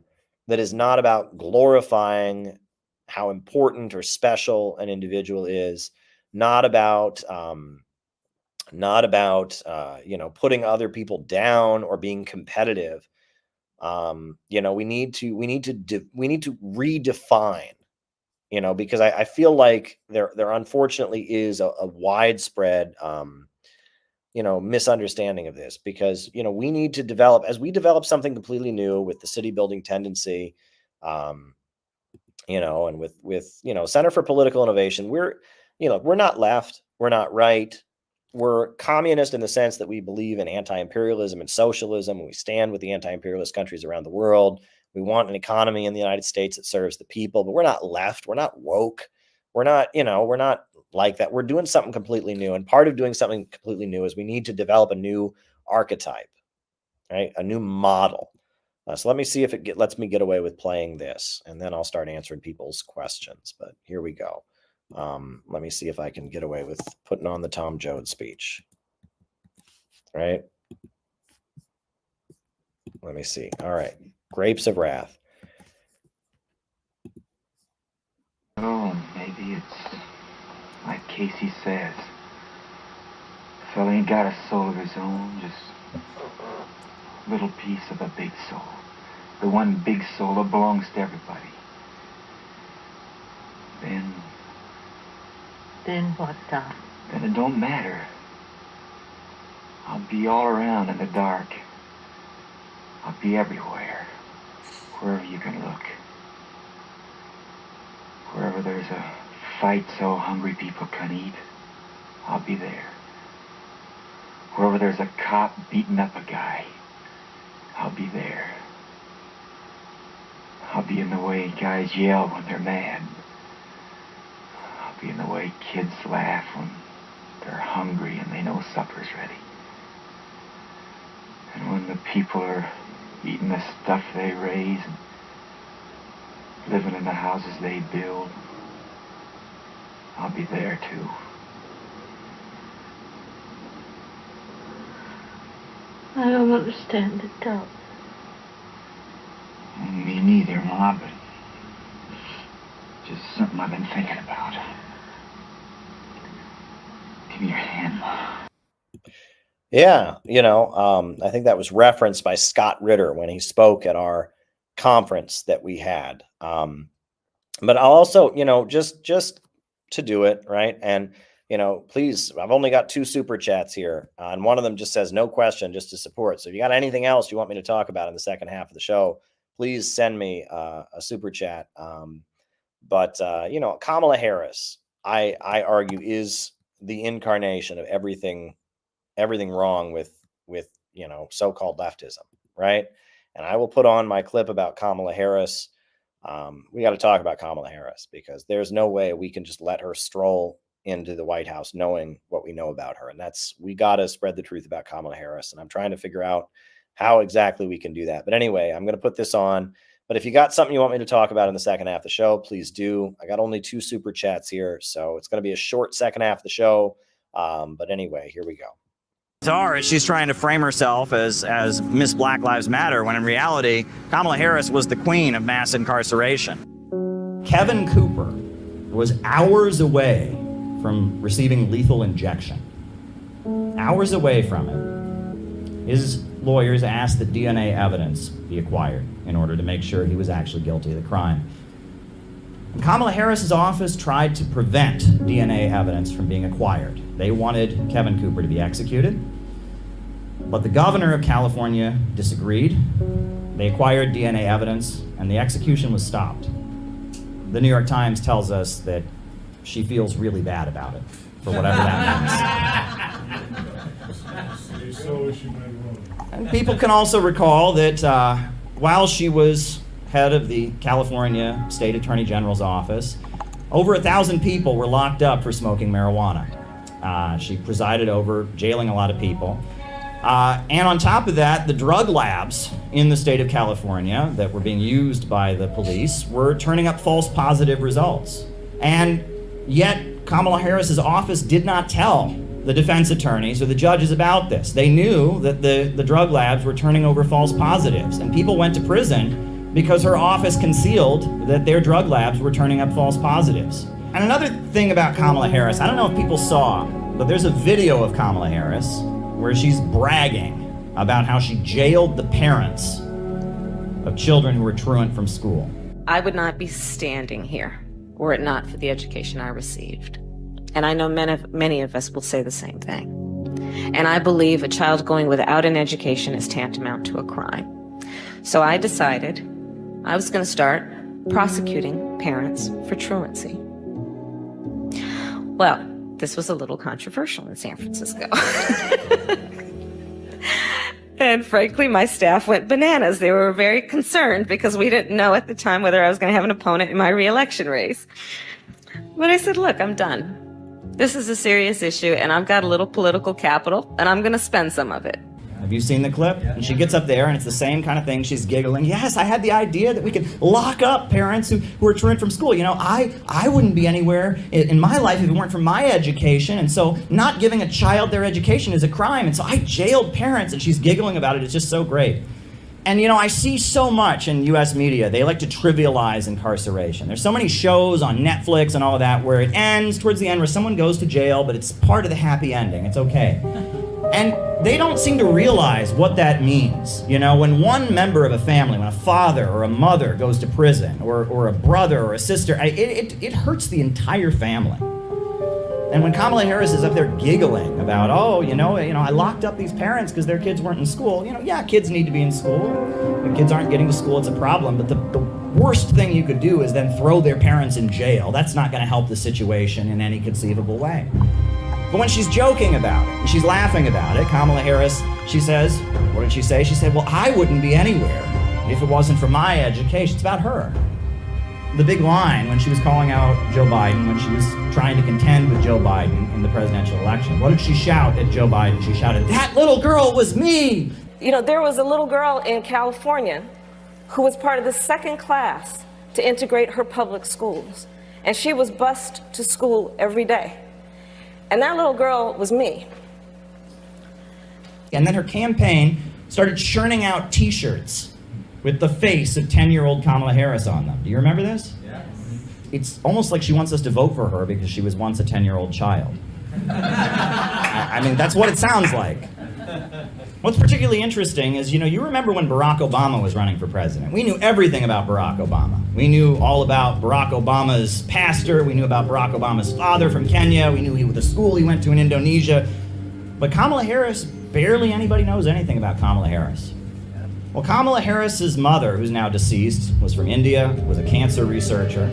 A: that is not about glorifying how important or special an individual is, not about putting other people down or being competitive. We need to redefine, because I feel like there unfortunately is a widespread misunderstanding of this, because we need to develop, as we develop something completely new with the city building tendency, um, and with Center for Political Innovation, we're not left, we're not right, we're communist in the sense that we believe in anti-imperialism and socialism, and we stand with the anti-imperialist countries around the world. We want an economy in the United States that serves the people, but we're not left, we're not woke, we're not like that. We're doing something completely new, and part of doing something completely new is we need to develop a new archetype, right? A new model. So let me see if it lets me get away with playing this, and then I'll start answering people's questions. But here we go. Let me see if I can get away with putting on the Tom Joad speech. Right? Let me see. All right. Grapes of Wrath.
G: Oh, maybe it's like Casey says. The fella ain't got a soul of his own, just a little piece of a big soul. The one big soul that belongs to everybody.
H: Then what, Doc?
G: Then it don't matter. I'll be all around in the dark. I'll be everywhere. Wherever you can look. Wherever there's a fight so hungry people can eat, I'll be there. Wherever there's a cop beating up a guy, I'll be there. I'll be in the way guys yell when they're mad. I'll be in the way kids laugh when they're hungry and they know supper's ready. And when the people are eating the stuff they raise and living in the houses they build, I'll be there too.
H: I don't understand it, Dad.
G: Me neither, Ma, but just something I've been thinking about. Give me your hand, Ma.
A: Yeah, I think that was referenced by Scott Ritter when he spoke at our conference that we had. But I'll also, just to do it, right? And, please, I've only got 2 super chats here, and one of them just says no question, just to support. So if you got anything else you want me to talk about in the second half of the show, please send me a super chat. But Kamala Harris, I argue, is the incarnation of everything wrong with so-called leftism, right? And I will put on my clip about Kamala Harris. We got to talk about Kamala Harris, because there's no way we can just let her stroll into the White House knowing what we know about her. And we got to spread the truth about Kamala Harris. And I'm trying to figure out how exactly we can do that. But anyway, I'm going to put this on. But if you got something you want me to talk about in the second half of the show, please do. I got only 2 super chats here, so it's going to be a short second half of the show. But anyway, here we go.
E: She's trying to frame herself as Miss Black Lives Matter, when in reality, Kamala Harris was the queen of mass incarceration. Kevin Cooper was hours away from receiving lethal injection. Hours away from it. His lawyers asked that DNA evidence be acquired in order to make sure he was actually guilty of the crime. And Kamala Harris's office tried to prevent DNA evidence from being acquired. They wanted Kevin Cooper to be executed, but the governor of California disagreed. They acquired DNA evidence, and the execution was stopped. The New York Times tells us that she feels really bad about it, for whatever that means. And people can also recall that while she was head of the California State Attorney General's office, over 1,000 people were locked up for smoking marijuana. She presided over jailing a lot of people. And on top of that, the drug labs in the state of California that were being used by the police were turning up false positive results. And yet, Kamala Harris's office did not tell the defense attorneys or the judges about this. They knew that the drug labs were turning over false positives, and people went to prison because her office concealed that their drug labs were turning up false positives. And another thing about Kamala Harris, I don't know if people saw, but there's a video of Kamala Harris where she's bragging about how she jailed the parents of children who were truant from school.
I: I would not be standing here were it not for the education I received. And I know many of us will say the same thing. And I believe a child going without an education is tantamount to a crime. So I decided I was going to start prosecuting parents for truancy. Well, this was a little controversial in San Francisco. And frankly, my staff went bananas. They were very concerned because we didn't know at the time whether I was going to have an opponent in my re-election race. But I said, look, I'm done. This is a serious issue, and I've got a little political capital, and I'm going to spend some of it.
E: Have you seen the clip? And she gets up there, and it's the same kind of thing. She's giggling. Yes, I had the idea that we could lock up parents who are truant from school. I wouldn't be anywhere in my life if it weren't for my education. And so not giving a child their education is a crime. And so I jailed parents, and she's giggling about it. It's just so great. And, I see so much in U.S. media. They like to trivialize incarceration. There's so many shows on Netflix and all of that where it ends towards the end where someone goes to jail, but it's part of the happy ending. It's okay. And they don't seem to realize what that means. When one member of a family, when a father or a mother goes to prison, or a brother or a sister, it hurts the entire family. And when Kamala Harris is up there giggling about, I locked up these parents because their kids weren't in school. Kids need to be in school. When kids aren't getting to school, it's a problem. But the worst thing you could do is then throw their parents in jail. That's not going to help the situation in any conceivable way. But when she's joking about it, and she's laughing about it, Kamala Harris, she says, what did she say? She said, well, I wouldn't be anywhere if it wasn't for my education. It's about her. The big line when she was calling out Joe Biden, when she was trying to contend with Joe Biden in the presidential election, what did she shout at Joe Biden? She shouted, "That little girl was me!"
I: You know, there was a little girl in California who was part of the second class to integrate her public schools. And she was bused to school every day. And that little girl was me.
E: And then her campaign started churning out T-shirts with the face of 10-year-old Kamala Harris on them. Do you remember this? Yes. It's almost like she wants us to vote for her because she was once a 10-year-old child. I mean, that's what it sounds like. What's particularly interesting is, you remember when Barack Obama was running for president. We knew everything about Barack Obama. We knew all about Barack Obama's pastor. We knew about Barack Obama's father from Kenya. We knew the school he went to in Indonesia. But Kamala Harris, barely anybody knows anything about Kamala Harris. Well, Kamala Harris's mother, who's now deceased, was from India, was a cancer researcher.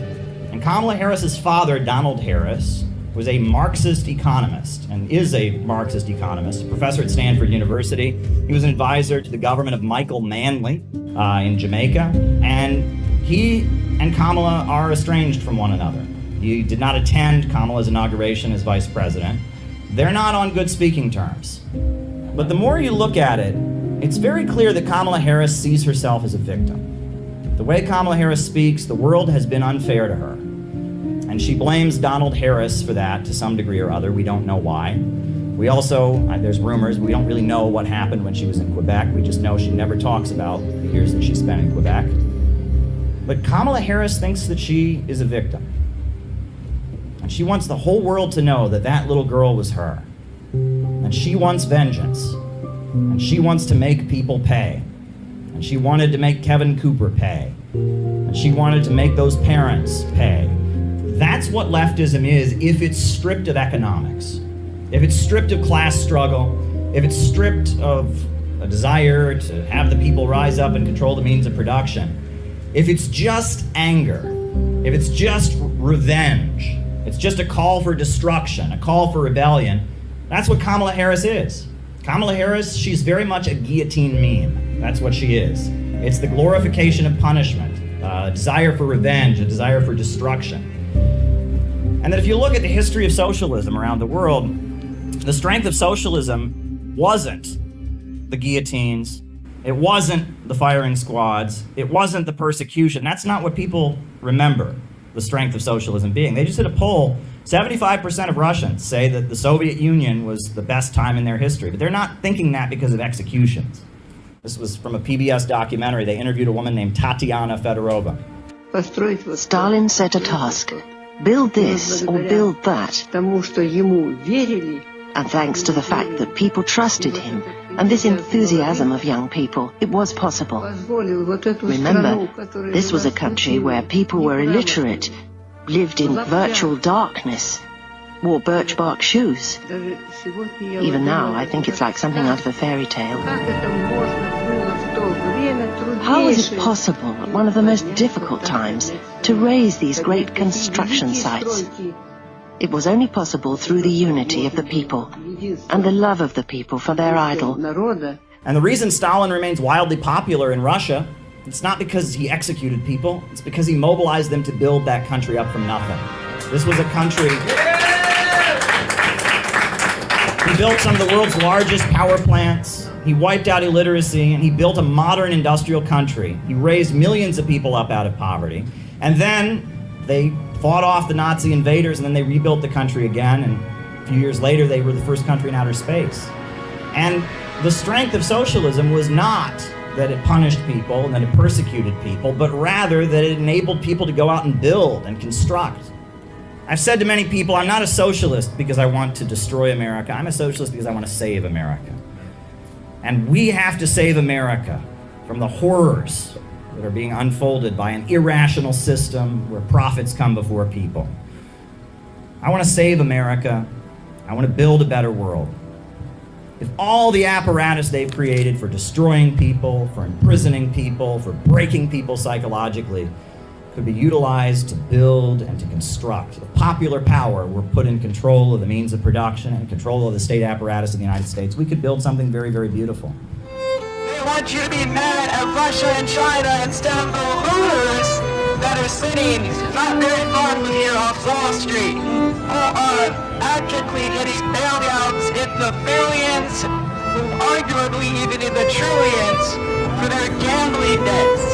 E: And Kamala Harris's father, Donald Harris, was a Marxist economist, and is a Marxist economist, a professor at Stanford University. He was an advisor to the government of Michael Manley in Jamaica, and he and Kamala are estranged from one another. He did not attend Kamala's inauguration as vice president. They're not on good speaking terms. But the more you look at it, it's very clear that Kamala Harris sees herself as a victim. The way Kamala Harris speaks, the world has been unfair to her. And she blames Donald Harris for that to some degree or other. We don't know why. We also, there's rumors, we don't really know what happened when she was in Quebec. We just know she never talks about the years that she spent in Quebec. But Kamala Harris thinks that she is a victim. And she wants the whole world to know that that little girl was her. And she wants vengeance. And she wants to make people pay. And she wanted to make Kevin Cooper pay. And she wanted to make those parents pay. That's what leftism is if it's stripped of economics, if it's stripped of class struggle, if it's stripped of a desire to have the people rise up and control the means of production, if it's just anger, if it's just revenge, it's just a call for destruction, a call for rebellion, that's what Kamala Harris is. Kamala Harris, she's very much a guillotine meme. That's what she is. It's the glorification of punishment, a desire for revenge, a desire for destruction. And that if you look at the history of socialism around the world, the strength of socialism wasn't the guillotines, it wasn't the firing squads, it wasn't the persecution. That's not what people remember the strength of socialism being. They just did a poll. 75% of Russians say that the Soviet Union was the best time in their history, but they're not thinking that because of executions. This was from a PBS documentary. They interviewed a woman named Tatiana Fedorova.
J: Stalin set a task. Build this or build that. And thanks to the fact that people trusted him and this enthusiasm of young people, it was possible. Remember, this was a country where people were illiterate, lived in virtual darkness, wore birch bark shoes. Even now, I think it's like something out of a fairy tale. How was it possible at one of the most difficult times to raise these great construction sites? It was only possible through the unity of the people and the love of the people for their idol.
E: And the reason Stalin remains wildly popular in Russia, it's not because he executed people, it's because he mobilized them to build that country up from nothing. This was a country... He built some of the world's largest power plants, he wiped out illiteracy, and he built a modern industrial country. He raised millions of people up out of poverty. And then they fought off the Nazi invaders, and then they rebuilt the country again, and a few years later they were the first country in outer space. And the strength of socialism was not that it punished people and that it persecuted people, but rather that it enabled people to go out and build and construct. I've said to many people, I'm not a socialist because I want to destroy America. I'm a socialist because I want to save America. And we have to save America from the horrors that are being unfolded by an irrational system where profits come before people. I want to save America. I want to build a better world. If all the apparatus they've created for destroying people, for imprisoning people, for breaking people psychologically, could be utilized to build and to construct. If popular power were put in control of the means of production and control of the state apparatus of the United States, we could build something very, very beautiful.
K: They want you to be mad at Russia and China instead of the looters that are sitting not very far from here off Wall Street, who are actively getting bailouts in the billions with arguably even in the trillions for their gambling debts.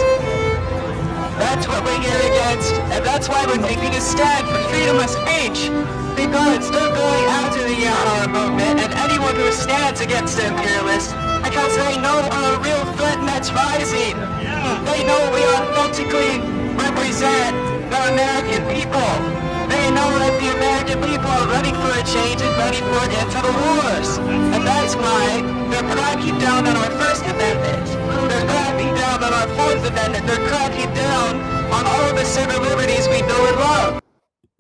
K: That's what we're here against, and that's why we're taking a stand for freedom of speech. Because they're going after the Yahoo movement and anyone who stands against the imperialists, because they know we're a real threat and that's rising. They know we authentically represent the American people. They know that the American people are ready for a change and ready for an end to the wars. And that's why they're cracking down on our First Amendment. They're cracking down on our Fourth Amendment. They're cracking down on all the civil liberties we know and love.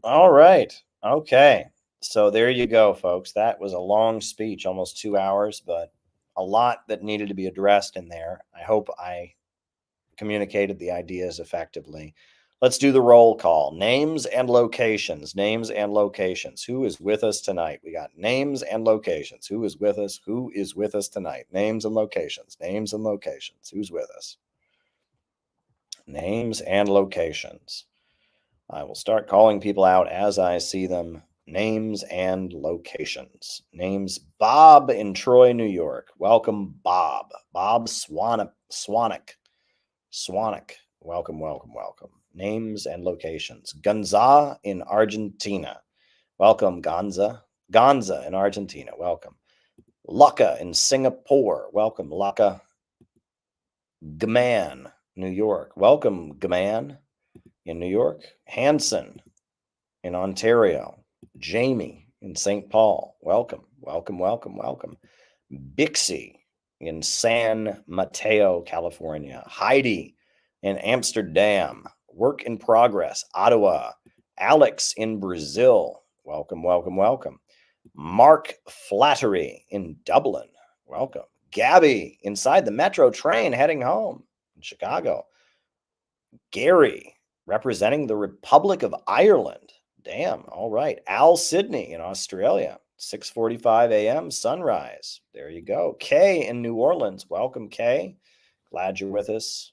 A: All right. Okay. So there you go, folks. That was a long speech, almost 2 hours, but a lot that needed to be addressed in there. I hope I communicated the ideas effectively. Let's do the roll call. Names and locations. Names and locations. Who is with us tonight? We got names and locations. Who is with us? Who is with us tonight? Names and locations. Names and locations. Who's with us? Names and locations. I will start calling people out as I see them. Names and locations. Names: Bob in Troy, New York. Welcome, Bob. Bob Swanick. Welcome, welcome, welcome. Names and locations. Gonza in Argentina. Welcome, Gonza. Gonza in Argentina. Welcome. Lucca in Singapore. Welcome, Lucca. Gman, New York. Welcome, Gman in New York. Hanson in Ontario. Jamie in St. Paul. Welcome, welcome, welcome, welcome. Bixie in San Mateo, California. Heidi in Amsterdam. Work in progress, Ottawa. Alex in Brazil. Welcome, welcome, welcome. Mark Flattery in Dublin. Welcome. Gabby inside the metro train heading home in Chicago. Gary representing the Republic of Ireland. Damn. All right. Al Sydney in Australia. 6:45 a.m. sunrise. There you go. Kay in New Orleans. Welcome, Kay. Glad you're with us.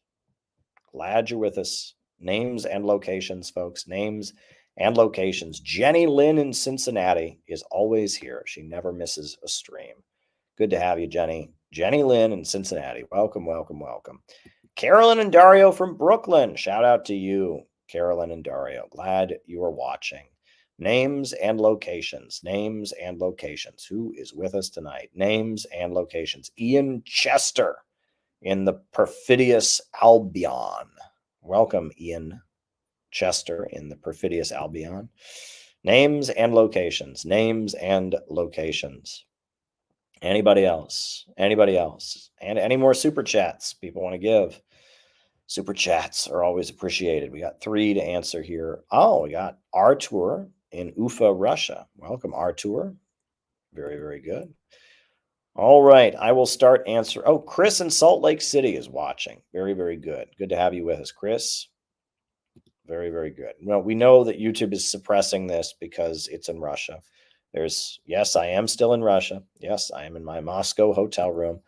A: Glad you're with us. Names and locations, folks. Names and locations. Jenny Lynn in Cincinnati is always here. She never misses a stream. Good to have you, Jenny. Jenny Lynn in Cincinnati. Welcome, welcome, welcome. Carolyn and Dario from Brooklyn. Shout out to you, Carolyn and Dario. Glad you are watching. Names and locations. Names and locations. Who is with us tonight? Names and locations. Ian Chester in the perfidious Albion. Welcome, Ian Chester in the perfidious Albion. Names and locations. Names and locations. Anybody else? Anybody else? And any more super chats people want to give? Super chats are always appreciated. We got 3 to answer here. Oh, we got Artur in Ufa, Russia. Welcome, Artur. Very, very good. All right, I will start answer. Oh, Chris in Salt Lake City is watching. Very, very good. Good to have you with us, Chris. Very, very good. Well, we know that YouTube is suppressing this because it's in Russia. Yes, I am still in Russia. Yes, I am in my Moscow hotel room.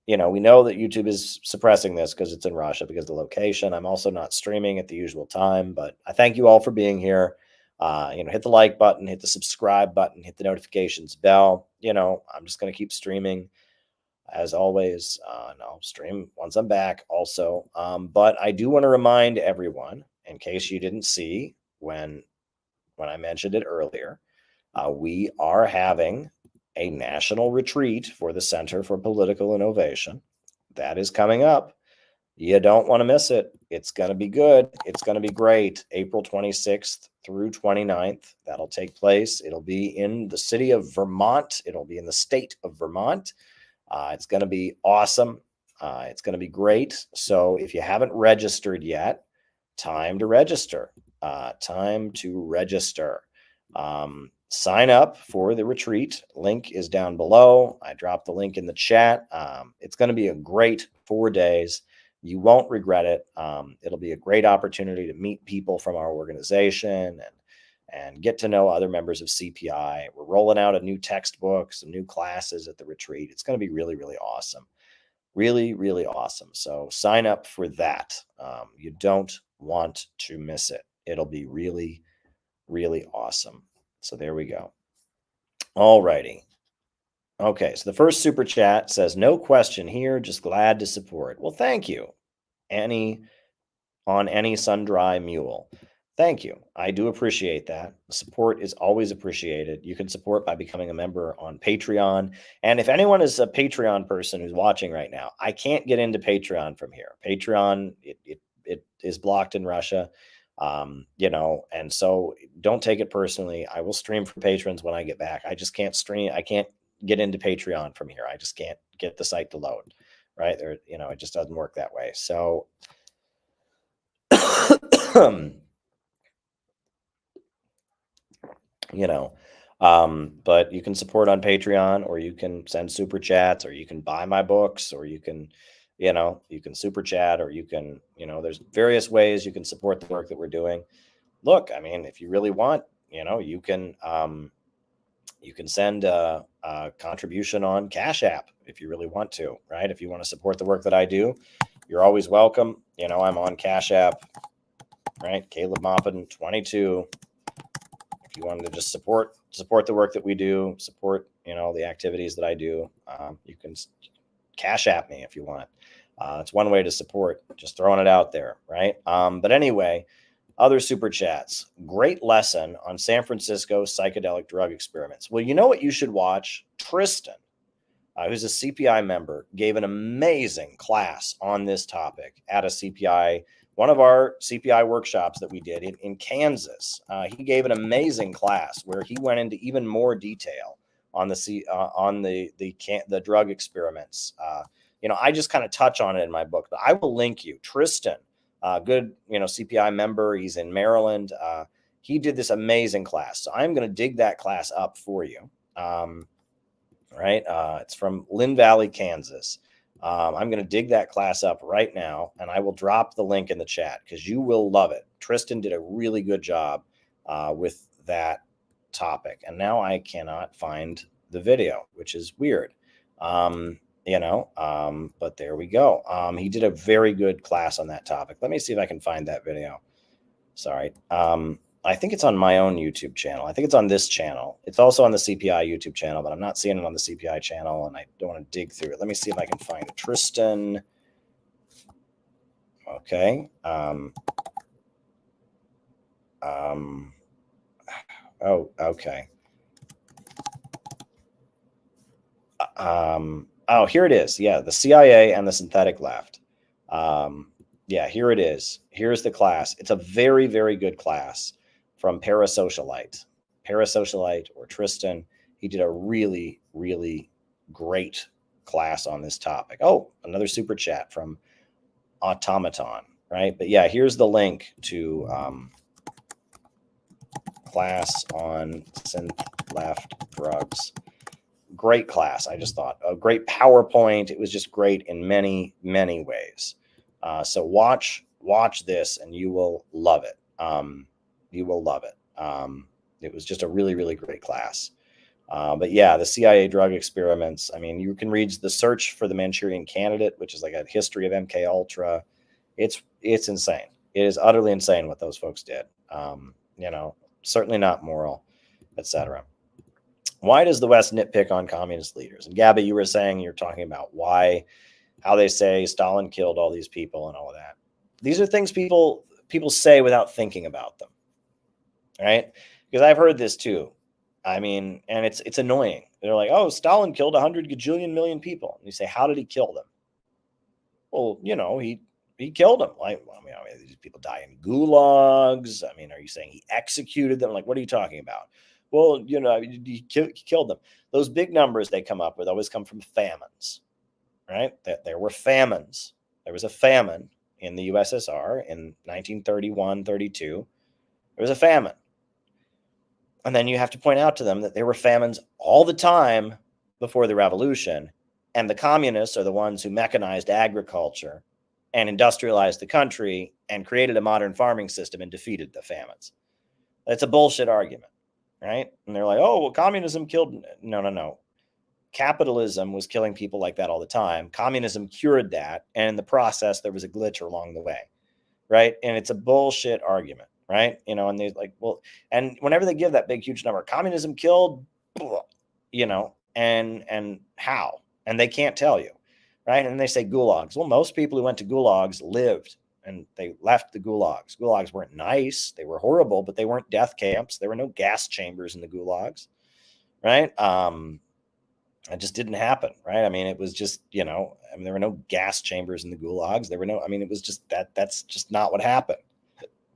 A: We know that YouTube is suppressing this because it's in Russia, because of the location. I'm also not streaming at the usual time, but I thank you all for being here. Hit the like button, hit the subscribe button, hit the notifications bell. I'm just going to keep streaming as always. And I'll stream once I'm back also. But I do want to remind everyone, in case you didn't see when I mentioned it earlier, we are having a national retreat for the Center for Political Innovation. That is coming up. You don't want to miss it. It's going to be good. It's going to be great. April 26th through 29th. That'll take place. It'll be in the city of Vermont. It'll be in the state of Vermont. It's going to be awesome. It's going to be great. So if you haven't registered yet, time to register. Sign up for the retreat. Link is down below. I dropped the link in the chat. It's going to be a great 4 days. You won't regret it. It'll be a great opportunity to meet people from our organization and get to know other members of CPI. We're rolling out a new textbook, some new classes at the retreat. It's going to be really, really awesome. Really, really awesome. So sign up for that. You don't want to miss it. It'll be really, really awesome. So there we go. All righty. Okay, so the first super chat says, no question here, just glad to support. Well, thank you, Annie on any sun-dry mule. Thank you. I do appreciate that. Support is always appreciated. You can support by becoming a member on Patreon. And if anyone is a Patreon person who's watching right now, I can't get into Patreon from here. Patreon, it is blocked in Russia. And so don't take it personally. I will stream for patrons when I get back. I just can't stream. I can't get into Patreon from here. I just can't get the site to load, right? There, it just doesn't work that way. So but you can support on Patreon, or you can send super chats, or you can buy my books, or you can super chat, or you can, there's various ways you can support the work that we're doing. Look, I mean, if you really want, you can send a contribution on Cash App if you really want to, right? If you want to support the work that I do, you're always welcome. I'm on Cash App, right? Caleb Maupin 22. If you wanted to just support the work that we do, support, the activities that I do, you can Cash App me if you want. It's one way to support, just throwing it out there, right? But anyway, other super chats. Great lesson on San Francisco psychedelic drug experiments. Well, you know what you should watch? Tristan, who's a CPI member, gave an amazing class on this topic at a CPI, one of our CPI workshops that we did in Kansas. He gave an amazing class where he went into even more detail on the drug experiments. I just kind of touch on it in my book, but I will link you. Tristan, good, CPI member. He's in Maryland. He did this amazing class. So I'm going to dig that class up for you. Right. It's from Lynn Valley, Kansas. I'm going to dig that class up right now, and I will drop the link in the chat because you will love it. Tristan did a really good job with that topic. And now I cannot find the video, which is weird. But there we go. He did a very good class on that topic. Let me see if I can find that video. Sorry. I think it's on my own YouTube channel. I think it's on this channel. It's also on the CPI YouTube channel, but I'm not seeing it on the CPI channel, and I don't want to dig through it. Let me see if I can find it. Tristan. Okay. Oh, okay. Oh, here it is. Yeah, the CIA and the synthetic left. Yeah, here it is. Here's the class. It's a very, very good class from Parasocialite or Tristan. He did a really, really great class on this topic. Oh, another super chat from Automaton, right? But yeah, here's the link to class on synth left drugs. Great class. I just thought a great PowerPoint. It was just great in many, many ways. So watch this and you will love it. You will love it. It was just a really, really great class. But yeah, the CIA drug experiments. I mean, you can read The Search for the Manchurian Candidate, which is like a history of MK Ultra. It's insane. It is utterly insane what those folks did. Certainly not moral, etc. Why does the West nitpick on communist leaders? And Gabby, you were saying, you're talking about how they say Stalin killed all these people and all of that. These are things people say without thinking about them, right? Because I've heard this too. I mean, and it's annoying. They're like, oh, Stalin killed 100 gajillion million people. And you say, how did he kill them? Well, he killed them. Like, I mean, these people die in gulags. I mean, are you saying he executed them? Like, what are you talking about? Well, he killed them. Those big numbers they come up with always come from famines, right? That there were famines. There was a famine in the USSR in 1931, 32. There was a famine. And then you have to point out to them that there were famines all the time before the revolution. And the communists are the ones who mechanized agriculture and industrialized the country and created a modern farming system and defeated the famines. That's a bullshit argument, right? And they're like, oh, well, communism killed. No. Capitalism was killing people like that all the time. Communism cured that. And in the process, there was a glitch along the way, right? And it's a bullshit argument, right? And they're like, well, and whenever they give that big, huge number, communism killed, and how, and they can't tell you, right? And they say gulags. Well, most people who went to gulags lived, and they left the gulags. Gulags weren't nice, they were horrible, but they weren't death camps. There were no gas chambers in the gulags, right? It just didn't happen, right? I mean, it was just, I mean, there were no gas chambers in the gulags. There were no, I mean, it was just that's just not what happened,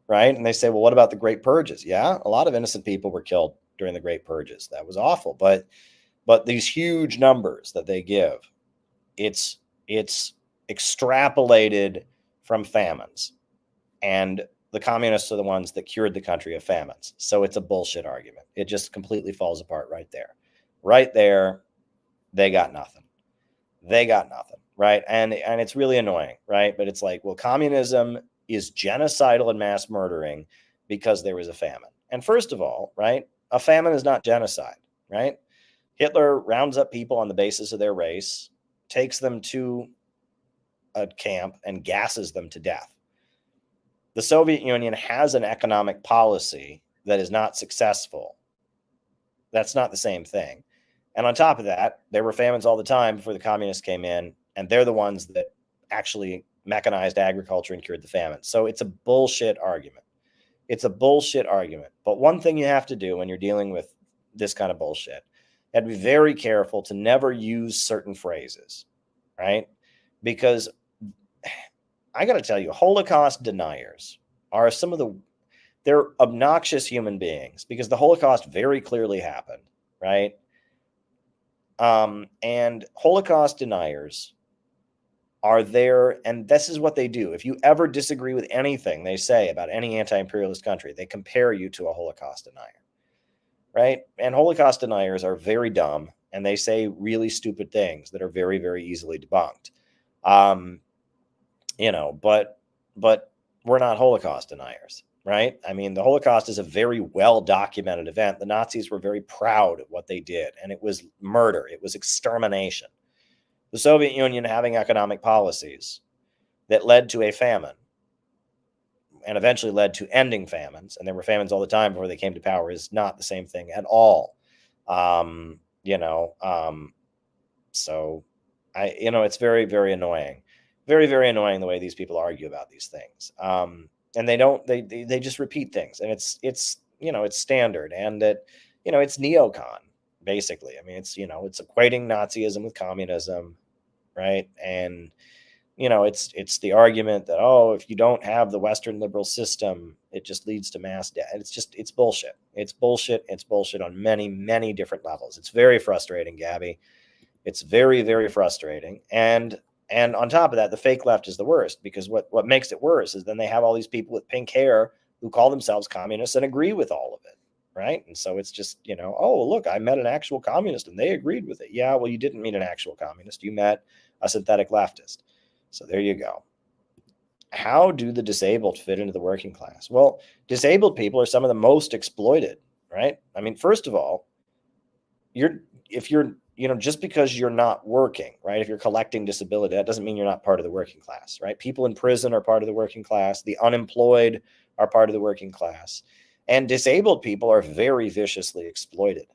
A: right? And they say, well, what about the Great Purges? Yeah, a lot of innocent people were killed during the Great Purges. That was awful, but these huge numbers that they give, it's extrapolated from famines, and the communists are the ones that cured the country of famines. So it's a bullshit argument. It just completely falls apart right there. Right there, they got nothing. They got nothing, right? And it's really annoying, right? But it's like, well, communism is genocidal and mass murdering because there was a famine. And first of all, right, a famine is not genocide, right? Hitler rounds up people on the basis of their race, takes them to a camp, and gasses them to death. The Soviet Union has an economic policy that is not successful. That's not the same thing. And on top of that, there were famines all the time before the communists came in, and they're the ones that actually mechanized agriculture and cured the famine. So it's a bullshit argument. It's a bullshit argument. But one thing you have to do when you're dealing with this kind of bullshit, you have to be very careful to never use certain phrases, right? Because I got to tell you, Holocaust deniers are they're obnoxious human beings, because the Holocaust very clearly happened, right? And Holocaust deniers are there, and this is what they do. If you ever disagree with anything they say about any anti-imperialist country, they compare you to a Holocaust denier, right? And Holocaust deniers are very dumb, and they say really stupid things that are very, very easily debunked. But we're not Holocaust deniers, right? I mean, the Holocaust is a very well-documented event. The Nazis were very proud of what they did, and it was murder. It was extermination. The Soviet Union having economic policies that led to a famine and eventually led to ending famines, and there were famines all the time before they came to power, is not the same thing at all. So it's very, very annoying. Very, very annoying the way these people argue about these things. And they just repeat things, and it's standard, and that, it's neocon, basically. I mean, it's equating Nazism with communism, right? And, it's the argument that, oh, if you don't have the Western liberal system, it just leads to mass death. And it's bullshit. It's bullshit. It's bullshit on many, many different levels. It's very frustrating, Gabby. It's very, very frustrating. And on top of that, the fake left is the worst, because what makes it worse is then they have all these people with pink hair who call themselves communists and agree with all of it, right? And so it's just, oh, look, I met an actual communist and they agreed with it. Yeah, well, you didn't meet an actual communist. You met a synthetic leftist. So there you go. How do the disabled fit into the working class? Well, disabled people are some of the most exploited, right? I mean, first of all, just because you're not working, right? If you're collecting disability, that doesn't mean you're not part of the working class, right? People in prison are part of the working class. The unemployed are part of the working class. And disabled people are very viciously exploited.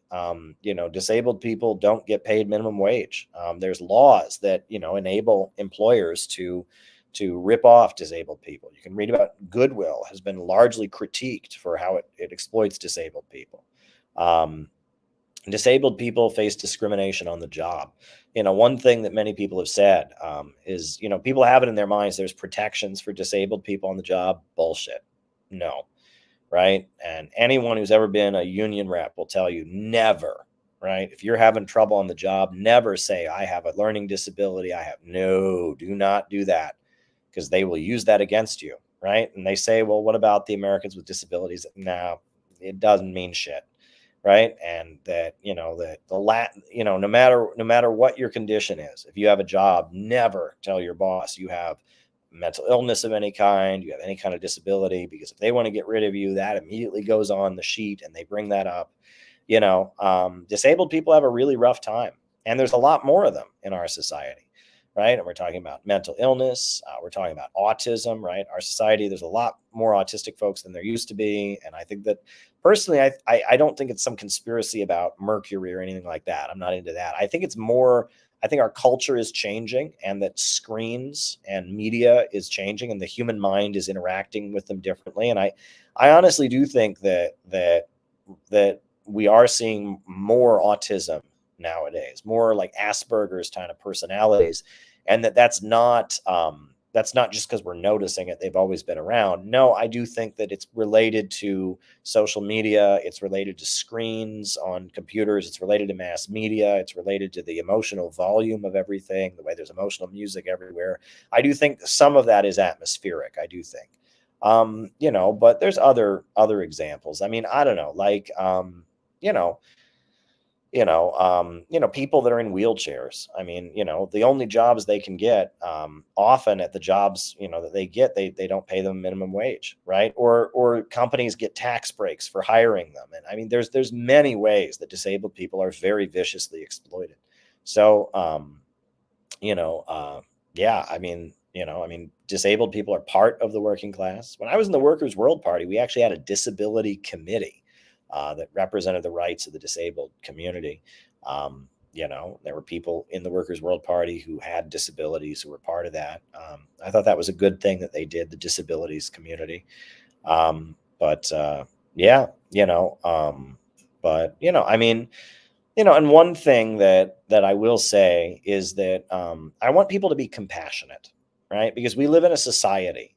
A: Disabled people don't get paid minimum wage. There's laws that, enable employers to rip off disabled people. You can read about Goodwill has been largely critiqued for how it exploits disabled people. Disabled people face discrimination on the job. One thing that many people have said is, people have it in their minds there's protections for disabled people on the job. Bullshit. No. Right? And anyone who's ever been a union rep will tell you never, right? If you're having trouble on the job, never say, I have a learning disability. Do not do that, because they will use that against you, right? And they say, well, what about the Americans with disabilities? No, it doesn't mean shit. Right. And that, no matter what your condition is, if you have a job, never tell your boss you have mental illness of any kind, you have any kind of disability, because if they want to get rid of you, that immediately goes on the sheet and they bring that up. Disabled people have a really rough time, and there's a lot more of them in our society. right? And we're talking about mental illness. We're talking about autism, right? Our society, there's a lot more autistic folks than there used to be. And I think that personally, I don't think it's some conspiracy about mercury or anything like that. I'm not into that. I think it's more, I think our culture is changing, and that screens and media is changing, and the human mind is interacting with them differently. And I honestly do think that we are seeing more autism nowadays, more like Asperger's kind of personalities, and that's not just because we're noticing it. They've always been around. No, I do think that it's related to social media. It's related to screens on computers. It's related to mass media. It's related to the emotional volume of everything, the way there's emotional music everywhere. I do think some of that is atmospheric. I do think, but there's other examples. I mean, I don't know, like, you know, people that are in wheelchairs. I mean, the only jobs they can get, often at the jobs, that they get, they don't pay them minimum wage, right? Or companies get tax breaks for hiring them. And I mean, there's many ways that disabled people are very viciously exploited. So, yeah, I mean, disabled people are part of the working class. When I was in the Workers' World Party, we actually had a disability committee that represented the rights of the disabled community. There were people in the Workers' World Party who had disabilities who were part of that. I thought that was a good thing that they did, the disabilities community. But yeah, I mean, and one thing that I will say is that I want people to be compassionate, right? Because we live in a society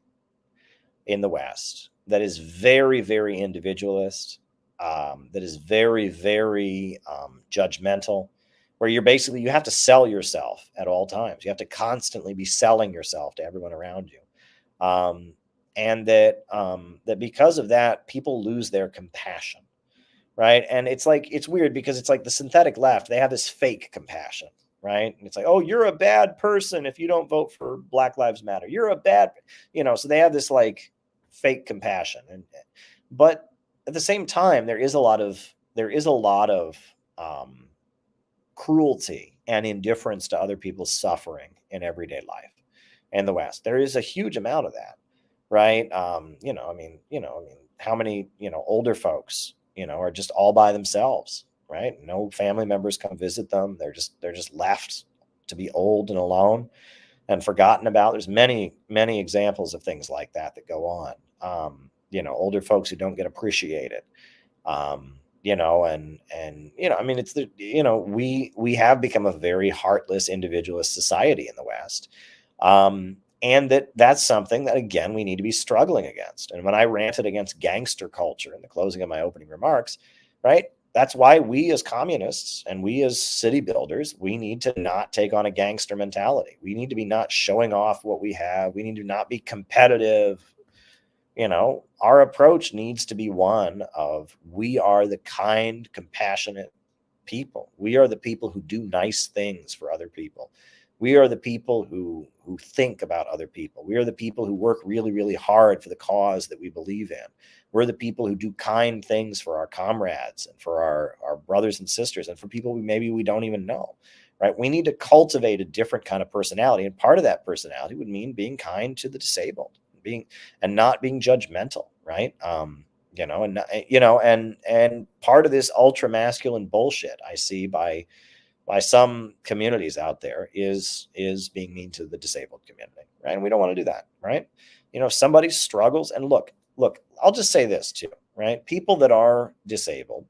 A: in the West that is very, very individualist, that is very, very judgmental, where you have to sell yourself at all times. You have to constantly be selling yourself to everyone around you, and that because of that, people lose their compassion. Right. And it's weird because it's like the synthetic left, they have this fake compassion, right? And it's like, oh, you're a bad person if you don't vote for Black Lives Matter. You're a bad, so they have this like fake compassion. But at the same time, there is a lot of cruelty and indifference to other people's suffering in everyday life in the West. There is a huge amount of that, right? How many, older folks, are just all by themselves, right? No family members come visit them. They're just left to be old and alone and forgotten about. There's many, many examples of things like that go on. Older folks who don't get appreciated. We have become a very heartless, individualist society in the West. And that's something that, again, we need to be struggling against. And when I ranted against gangster culture in the closing of my opening remarks, right, that's why we as communists and we as city builders, we need to not take on a gangster mentality. We need to be not showing off what we have. We need to not be competitive. Our approach needs to be one of, we are the kind, compassionate people. We are the people who do nice things for other people. We are the people who think about other people. We are the people who work really, really hard for the cause that we believe in. We're the people who do kind things for our comrades and for our brothers and sisters and for people maybe we don't even know, right? We need to cultivate a different kind of personality. And part of that personality would mean being kind to the disabled, and not being judgmental, right? And part of this ultra masculine bullshit I see by some communities out there is being mean to the disabled community, right? And we don't want to do that, right? If somebody struggles, and look, I'll just say this too, right? People that are disabled,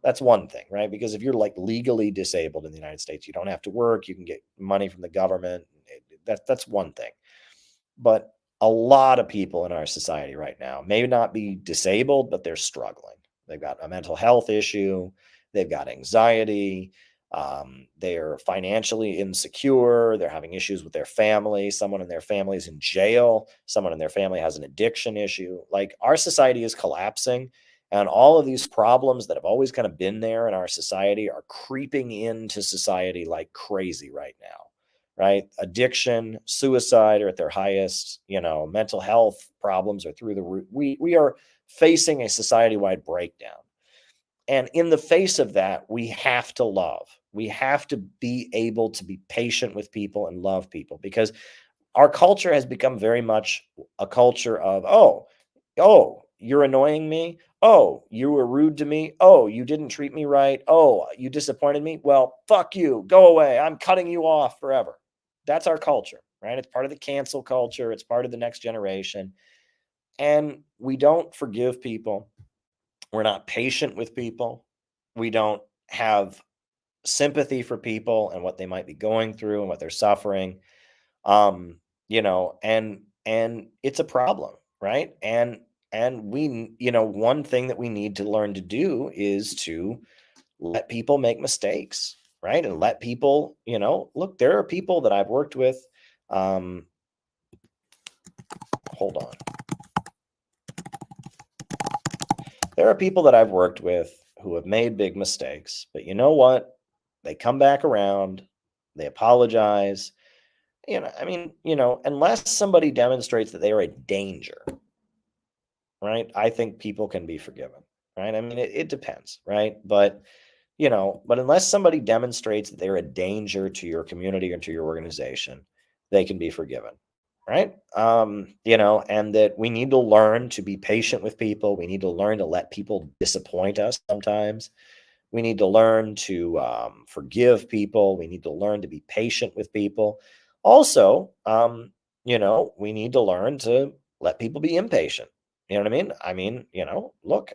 A: that's one thing, right? Because if you're like legally disabled in the United States, you don't have to work, you can get money from the government. That's one thing. But a lot of people in our society right now may not be disabled, but they're struggling. They've got a mental health issue. They've got anxiety. They're financially insecure. They're having issues with their family. Someone in their family is in jail. Someone in their family has an addiction issue. Like, our society is collapsing, and all of these problems that have always kind of been there in our society are creeping into society like crazy right now. Right? Addiction, suicide are at their highest, mental health problems are through the roof. We are facing a society-wide breakdown. And in the face of that, we have to love. We have to be able to be patient with people and love people, because our culture has become very much a culture of, oh, you're annoying me. Oh, you were rude to me. Oh, you didn't treat me right. Oh, you disappointed me. Well, fuck you. Go away. I'm cutting you off forever. That's our culture, right? It's part of the cancel culture. It's part of the next generation. And we don't forgive people. We're not patient with people. We don't have sympathy for people and what they might be going through and what they're suffering. And it's a problem, right? And one thing that we need to learn to do is to let people make mistakes, right? And let people, look, there are people that I've worked with. Hold on. There are people that I've worked with who have made big mistakes, but you know what? They come back around, they apologize. Unless somebody demonstrates that they are a danger, right? I think people can be forgiven, right? I mean, it depends, right? But unless somebody demonstrates that they're a danger to your community or to your organization, they can be forgiven, right? And that we need to learn to be patient with people. We need to learn to let people disappoint us sometimes. We need to learn to forgive people. We need to learn to be patient with people. Also, we need to learn to let people be impatient. You know what I mean? Look,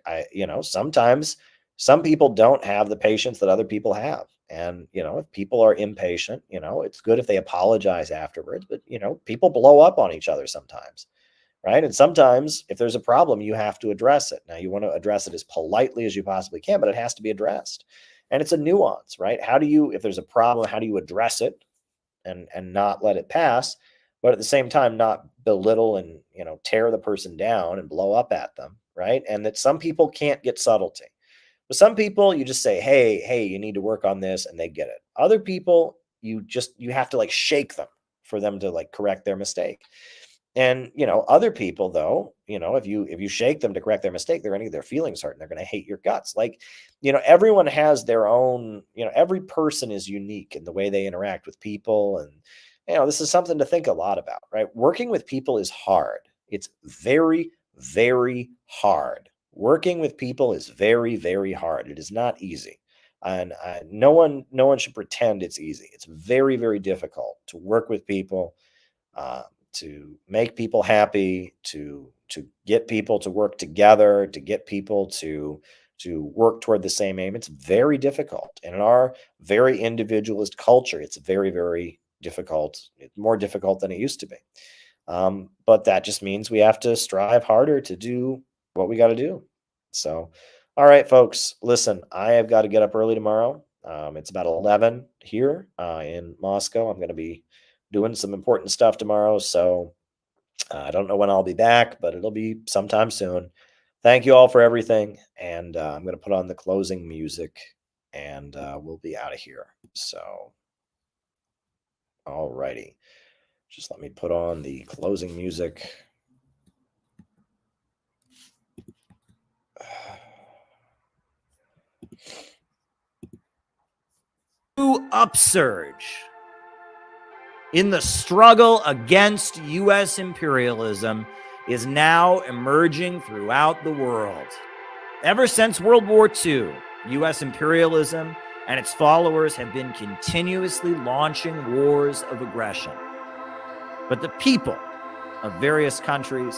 A: sometimes some people don't have the patience that other people have. And, if people are impatient, it's good if they apologize afterwards. But, people blow up on each other sometimes. Right. And sometimes if there's a problem, you have to address it. Now, you want to address it as politely as you possibly can, but it has to be addressed. And it's a nuance, right? If there's a problem, how do you address it and not let it pass, but at the same time, not belittle and, tear the person down and blow up at them. Right. And that some people can't get subtlety. With some people, you just say, hey, you need to work on this, and they get it. Other people, you have to like shake them for them to like correct their mistake. And, other people, though, if you shake them to correct their mistake, they're going to get their feelings hurt and they're going to hate your guts. Like, everyone has their own, every person is unique in the way they interact with people. And, this is something to think a lot about, right? Working with people is hard. It's very, very hard. Working with people is very, very hard. It is not easy. And no one should pretend it's easy. It's very, very difficult to work with people, to make people happy, to get people to work together, to get people to work toward the same aim. It's very difficult. And in our very individualist culture, it's very, very difficult. It's more difficult than it used to be. But that just means we have to strive harder to do what we got to do. So, all right, folks, listen, I have got to get up early tomorrow. It's about 11 here in Moscow. I'm going to be doing some important stuff tomorrow. So I don't know when I'll be back, but it'll be sometime soon. Thank you all for everything. And I'm going to put on the closing music and we'll be out of here. So, all righty. Just let me put on the closing music. Upsurge in the struggle against U.S. imperialism is now emerging throughout the world. Ever since World War II, U.S. imperialism and its followers have been continuously launching wars of aggression. But the people of various countries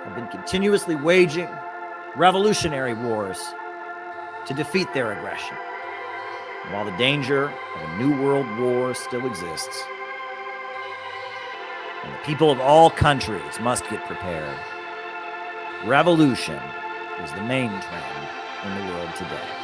A: have been continuously waging revolutionary wars to defeat their aggression. And while the danger of a new world war still exists, and the people of all countries must get prepared, revolution is the main trend in the world today.